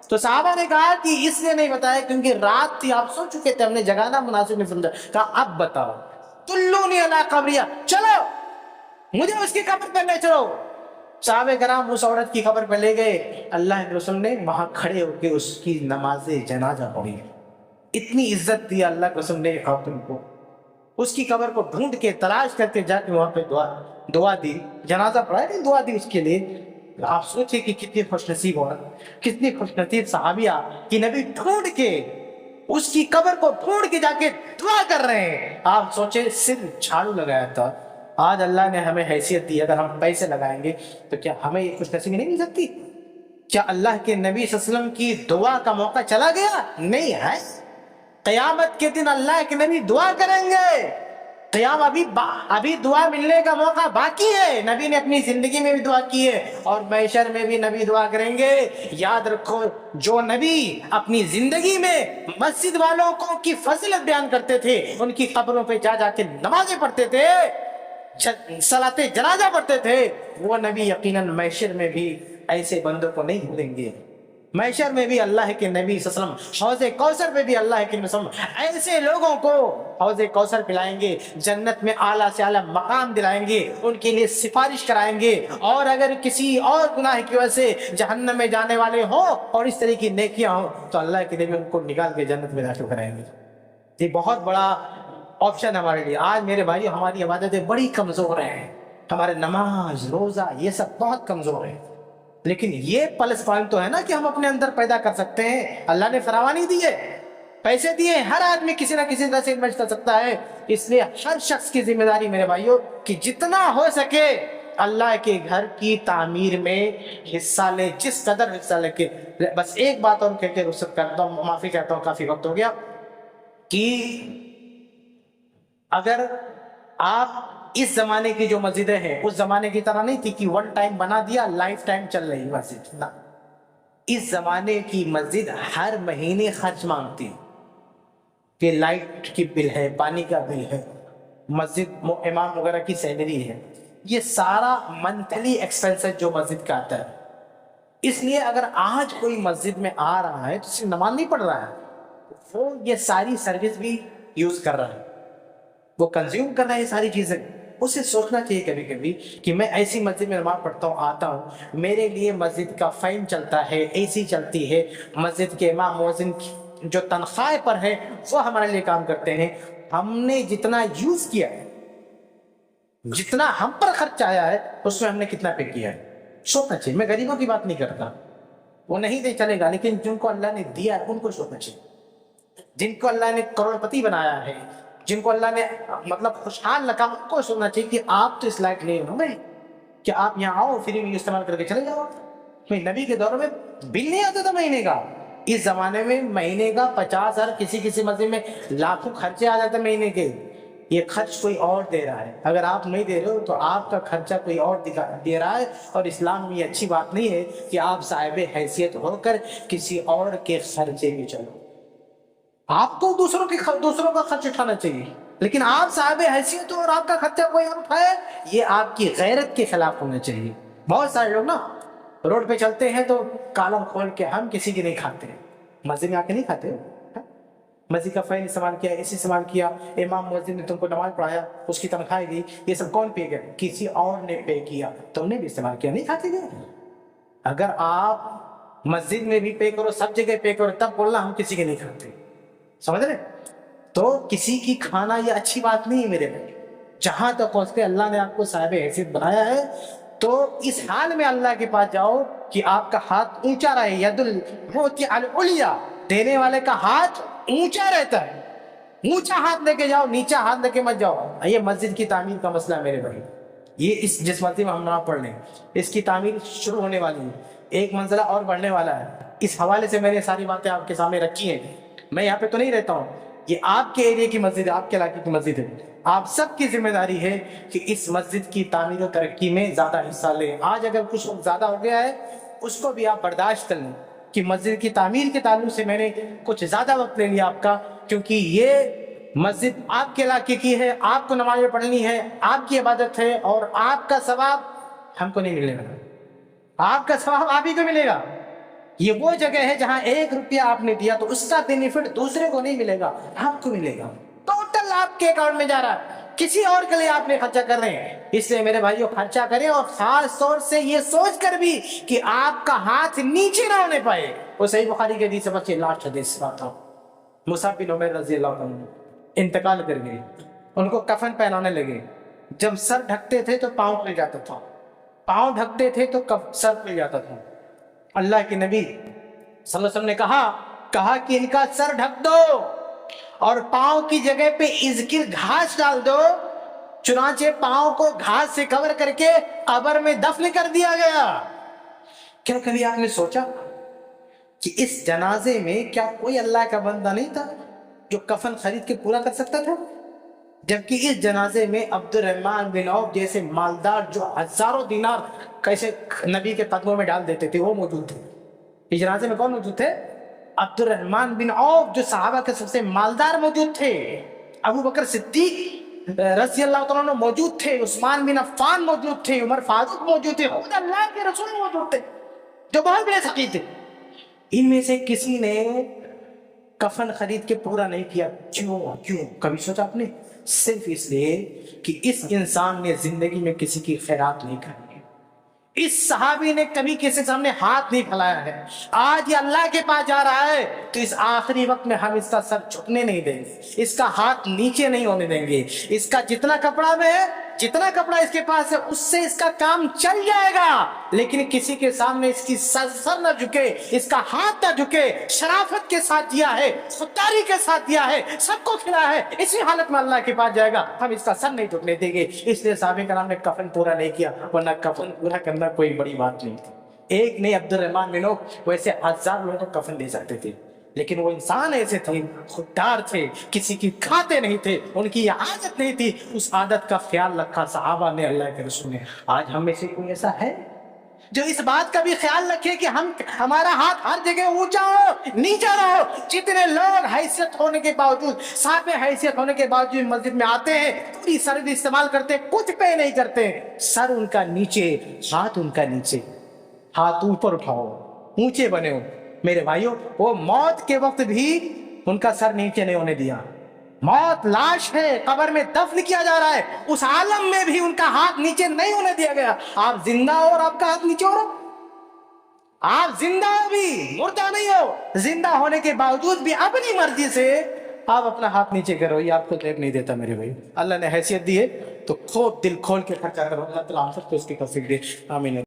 Speaker 1: تو صحابہ نے کہا کہ اس لیے نہیں بتایا کیونکہ رات تھی, آپ سو چکے تھے, ہم نے جگانا مناسب نہیں سمجھا. کہا اب بتاؤ, دلونی علی قبریہ, چلو مجھے اس کی قبر پہ لے چلو. صحابہ کرام اس عورت کی قبر پہ لے گئے. اللہ کے رسول نے وہاں کھڑے ہو کے اس کی نماز جنازہ پڑھی. اتنی عزت دی اللہ کے رسول نے خاتون کو, اس کی قبر کو ڈھونڈ کے تلاش کر کے جا کے وہاں پہ دعا دی, جنازہ پڑھا نہیں, دعا دی اس کے لیے. آپ سوچیں کہ کتنی خوش نصیب ہو, کتنی خوش نصیب صحابیہ کہ نبی ڈھونڈ کے اس کی قبر کو ڈھونڈ کے جا کے دعا کر رہے ہیں. آپ سوچیں صرف جھاڑو لگایا تھا, آج اللہ نے ہمیں حیثیت دی, اگر ہم پیسے لگائیں گے تو کیا ہمیں یہ خوش نصیبی نہیں مل سکتی؟ کیا اللہ کے نبی صلی اللہ علیہ وسلم کی دعا کا موقع چلا گیا؟ نہیں ہے. قیامت کے دن اللہ کے نبی دعا کریں گے, قیام ابھی دعا ملنے کا موقع باقی ہے. نبی نے اپنی زندگی میں بھی دعا کی ہے اور محشر میں بھی نبی دعا کریں گے. یاد رکھو, جو نبی اپنی زندگی میں مسجد والوں کو کی فضیلت بیان کرتے تھے, ان کی قبروں پہ جا کے نمازیں پڑھتے تھے, صلاۃ جنازہ پڑھتے تھے, وہ نبی یقیناً محشر میں بھی ایسے بندوں کو نہیں بھولیں گے. محشر میں بھی اللہ کے نبی صلی اللہ علیہ وسلم حوض کوثر میں بھی اللہ کے نبی صلی اللہ علیہ وسلم ایسے لوگوں کو حوض کوثر پلائیں گے, جنت میں اعلیٰ سے اعلیٰ مقام دلائیں گے, ان کے لیے سفارش کرائیں گے. اور اگر کسی اور گناہ کی وجہ سے جہنم میں جانے والے ہوں اور اس طرح کی نیکیاں ہوں تو اللہ کے نبی ان کو نکال کے جنت میں داخل کرائیں گے. یہ بہت بڑا آپشن ہمارے لیے. آج میرے بھائی ہماری عبادتیں بڑی کمزور ہیں, ہمارے نماز روزہ یہ سب بہت کمزور ہیں, لیکن یہ پلس پوائنٹ تو ہے نا کہ ہم اپنے اندر پیدا کر سکتے ہیں. اللہ نے فراوانی دی ہے, پیسے دیے, ہر آدمی کسی نہ کسی طرح سے انویسٹ کر سکتا ہے. اس لیے ہر شخص کی ذمہ داری میرے بھائیوں کہ جتنا ہو سکے اللہ کے گھر کی تعمیر میں حصہ لے, جس قدر حصہ لے کے. بس ایک بات اور کہہ کے رخصت کرتا ہوں, معافی چاہتا ہوں, کافی وقت ہو گیا, کہ اگر آپ اس زمانے کی جو مسجدیں ہیں اس زمانے کی طرح نہیں تھی کہ ون ٹائم بنا دیا لائف ٹائم چل رہی مسجد نہ. اس زمانے کی مسجد ہر مہینے خرچ مانگتی, کہ لائٹ کی بل ہے, پانی کا بل ہے, مسجد امام وغیرہ کی سیلری ہے, یہ سارا منتھلی ایکسپینس جو مسجد کا آتا ہے. اس لیے اگر آج کوئی مسجد میں آ رہا ہے تو صرف نماز نہیں پڑھ رہا ہے, وہ یہ ساری سروس بھی یوز کر رہا ہے, وہ کنزیوم کر رہا ہے یہ ساری چیزیں. اسے سوچنا چاہیے کبھی کبھی کہ میں ایسی مسجد میں نماز پڑھتا ہوں, آتا ہوں, میرے لیے مسجد کا فین چلتا ہے, اے سی چلتی ہے, مسجد کے امام مؤذن جو تنخواہ پر ہے وہ ہمارے لیے کام کرتے ہیں. ہم نے جتنا یوز کیا ہے, جتنا ہم پر خرچ آیا ہے, اس میں ہم نے کتنا پے کیا ہے, سوچنا چاہیے. میں غریبوں کی بات نہیں کرتا, وہ نہیں دے چلے گا, لیکن جن کو اللہ نے دیا ہے ان کو سوچنا چاہیے. جن کو اللہ نے کروڑ پتی بنایا ہے, جن کو اللہ نے مطلب خوشحال رکھا, ان کو سننا چاہیے کہ آپ تو اس لائق نہیں ہو کہ آپ یہاں آؤ فری میں استعمال کر کے چلے جاؤ. نبی کے دور میں بل نہیں آتا تھا مہینے کا, اس زمانے میں مہینے کا 50,000, کسی مسجد میں لاکھوں خرچے آ جاتے مہینے کے. یہ خرچ کوئی اور دے رہا ہے. اگر آپ نہیں دے رہے ہو تو آپ کا خرچہ کوئی اور دے رہا ہے. اور اسلام میں یہ اچھی بات نہیں ہے کہ آپ صاحب حیثیت ہو کر کسی اور کے خرچے میں چلو. آپ کو دوسروں کا خرچ اٹھانا چاہیے، لیکن آپ صاحب حیثیت ہو اور آپ کا خرچہ کوئی اور اٹھائے، یہ آپ کی غیرت کے خلاف ہونا چاہیے. بہت سارے لوگ نا روڈ پہ چلتے ہیں تو کالم کھول کے ہم کسی کی نہیں کھاتے، مسجد میں آ کے نہیں کھاتے. مسجد کا فائل استعمال کیا، اسی استعمال کیا، امام مؤذن نے تم کو نماز پڑھایا، اس کی تنخواہ دی، یہ سب کون پے گئے؟ کسی اور نے پے کیا، تم نے بھی استعمال کیا، نہیں کھاتے گئے. اگر آپ مسجد میں بھی پے کرو، سب جگہ پے کرو، تب بولنا ہم کسی کے نہیں کھاتے. سمجھ رہے؟ تو کسی کی کھانا یہ اچھی بات نہیں ہے میرے بھائی. جہاں تک ہو سکے اللہ نے آپ کو صاحب حیثیت بنایا ہے تو اس حال میں اللہ کے پاس جاؤ کہ آپ کا ہاتھ اونچا رہے. ید المعطی العلیٰ، دینے والے کا ہاتھ اونچا رہتا ہے. اونچا ہاتھ لے کے جاؤ، نیچا ہاتھ لے کے مت جاؤ. یہ مسجد کی تعمیر کا مسئلہ ہے میرے بھائی. یہ جس مسجد میں ہم نماز پڑھ لیں، اس کی تعمیر شروع ہونے والی ہے، ایک منزلہ اور بڑھنے والا ہے. اس حوالے سے میں نے ساری باتیں آپ کے سامنے رکھی ہیں. میں یہاں پہ تو نہیں رہتا ہوں، یہ آپ کے ایریے کی مسجد ہے، آپ کے علاقے کی مسجد ہے. آپ سب کی ذمہ داری ہے کہ اس مسجد کی تعمیر و ترقی میں زیادہ حصہ لیں. آج اگر کچھ زیادہ ہو گیا ہے اس کو بھی آپ برداشت کر لیں کہ مسجد کی تعمیر کے تعلق سے میں نے کچھ زیادہ وقت لے لیا آپ کا، کیونکہ یہ مسجد آپ کے علاقے کی ہے، آپ کو نمازیں پڑھنی ہے، آپ کی عبادت ہے، اور آپ کا ثواب ہم کو نہیں ملے گا، آپ کا ثواب آپ ہی کو ملے گا. یہ وہ جگہ ہے جہاں 1 روپیہ آپ نے دیا تو اس کا بینیفٹ دوسرے کو نہیں ملے گا، آپ کو ملے گا. ٹوٹل آپ کے اکاؤنٹ میں جا رہا ہے، کسی اور کے لیے آپ نے خرچہ کر رہے ہیں. اس لیے میرے بھائیوں خرچہ کریں، اور خاص طور سے یہ سوچ کر بھی کہ آپ کا ہاتھ نیچے نہ ہونے پائے. وہ صحیح بخاری کے حدیث سے بچے لاسٹ حدیث بات. مصعب بن عمیر رضی اللہ عنہ انتقال کر گئے، ان کو کفن پہنانے لگے. جب سر ڈھکتے تھے تو پاؤں کھل جاتا تھا، پاؤں ڈھکتے تھے تو سر کھل جاتا تھا. اللہ کے نبی صلی اللہ علیہ وسلم نے کہا کہ ان کا سر ڈھک دو اور پاؤں کی جگہ پہ اذکر گھاس ڈال دو. چنانچہ پاؤں کو گھاس سے کور کر کے قبر میں دفن کر دیا گیا. کیا کبھی آپ نے سوچا کہ اس جنازے میں کیا کوئی اللہ کا بندہ نہیں تھا جو کفن خرید کے پورا کر سکتا تھا؟ جبکہ اس جنازے میں عبد الرحمن بن عوف جیسے مالدار جو ہزاروں دینار کیسے نبی کے قدموں میں ڈال دیتے تھے وہ موجود تھے. اس جنازے میں کون موجود تھے؟ عبد الرحمن بن عوف جو صحابہ کے سب سے مالدار موجود تھے. ابو بکر صدیق رضی اللہ تعالیٰ عنہ موجود تھے، عثمان بن عفان موجود تھے، عمر فاروق موجود تھے، خود اللہ کے رسول موجود تھے جو بہت بڑے سخی تھے. ان میں سے کسی نے کفن خرید کے پورا نہیں کیا. کیوں کبھی سوچا آپ نے؟ صرف اس لیے کہ اس انسان نے زندگی میں کسی کی خیرات نہیں کری. اس صحابی نے کبھی کسی کے سامنے ہاتھ نہیں پھیلایا ہے. آج یہ اللہ کے پاس جا رہا ہے تو اس آخری وقت میں ہم اس کا سر جھکنے نہیں دیں گے، اس کا ہاتھ نیچے نہیں ہونے دیں گے. اس کا جتنا کپڑا میں ہے، جتنا کپڑا اس کے پاس ہے، اس سے اس کا کام چل جائے گا، لیکن کسی کے سامنے اس کی سر نہ جھکے، اس کا ہاتھ نہ جھکے. شرافت کے ساتھ دیا ہے، خودداری کے ساتھ دیا ہے، سب کو کھلایا ہے، اسی حالت میں اللہ کے پاس جائے گا، ہم اس کا سر نہیں جھکنے دیں گے. اس لیے صحابہ کرام نے کفن پورا نہیں کیا، ورنہ کفن پورا کرنا کوئی بڑی بات نہیں تھی. ایک نہیں عبد الرحمن بن عوف ویسے 1000 لوگوں کو کفن دے سکتے تھے، لیکن وہ انسان ایسے تھے، خوددار تھے، کسی کی کھاتے نہیں تھے، ان کی یہ عادت نہیں تھی. اس عادت کا خیال رکھا صحابہ نے، اللہ کے رسول نے. آج ہم میں سے کوئی ایسا ہے جو اس بات کا بھی خیال رکھے کہ ہمارا ہاتھ ہر جگہ اونچا ہو نیچا نہ ہو؟ جتنے لوگ حیثیت ہونے کے باوجود، صاحب حیثیت ہونے کے باوجود مسجد میں آتے ہیں، پوری سر بھی استعمال کرتے، کچھ پے نہیں کرتے. سر ان کا نیچے، ہاتھ ان کا نیچے، ہاتھ اوپر اٹھاؤ، اونچے بنے ہو. میرے بھائیوں وہ موت کے وقت بھی ان کا سر نیچے نہیں ہونے دیا. موت لاش ہے، قبر میں دفن کیا جا رہا ہے، اس عالم میں بھی ان کا ہاتھ نیچے نہیں ہونے دیا گیا. آپ زندہ ہو اور آپ کا ہاتھ نیچے ہو رہا، آپ زندہ ہو بھی مردہ نہیں ہو. زندہ ہونے کے باوجود بھی اپنی مرضی سے آپ اپنا ہاتھ نیچے کرو، یہ آپ کو دیکھ نہیں دیتا. میرے بھائی اللہ نے حیثیت دی ہے تو خوب دل کھول کے خرچہ کرو. اللہ تعالیٰ آپ سب کو اس کی توفیق دے. آمین.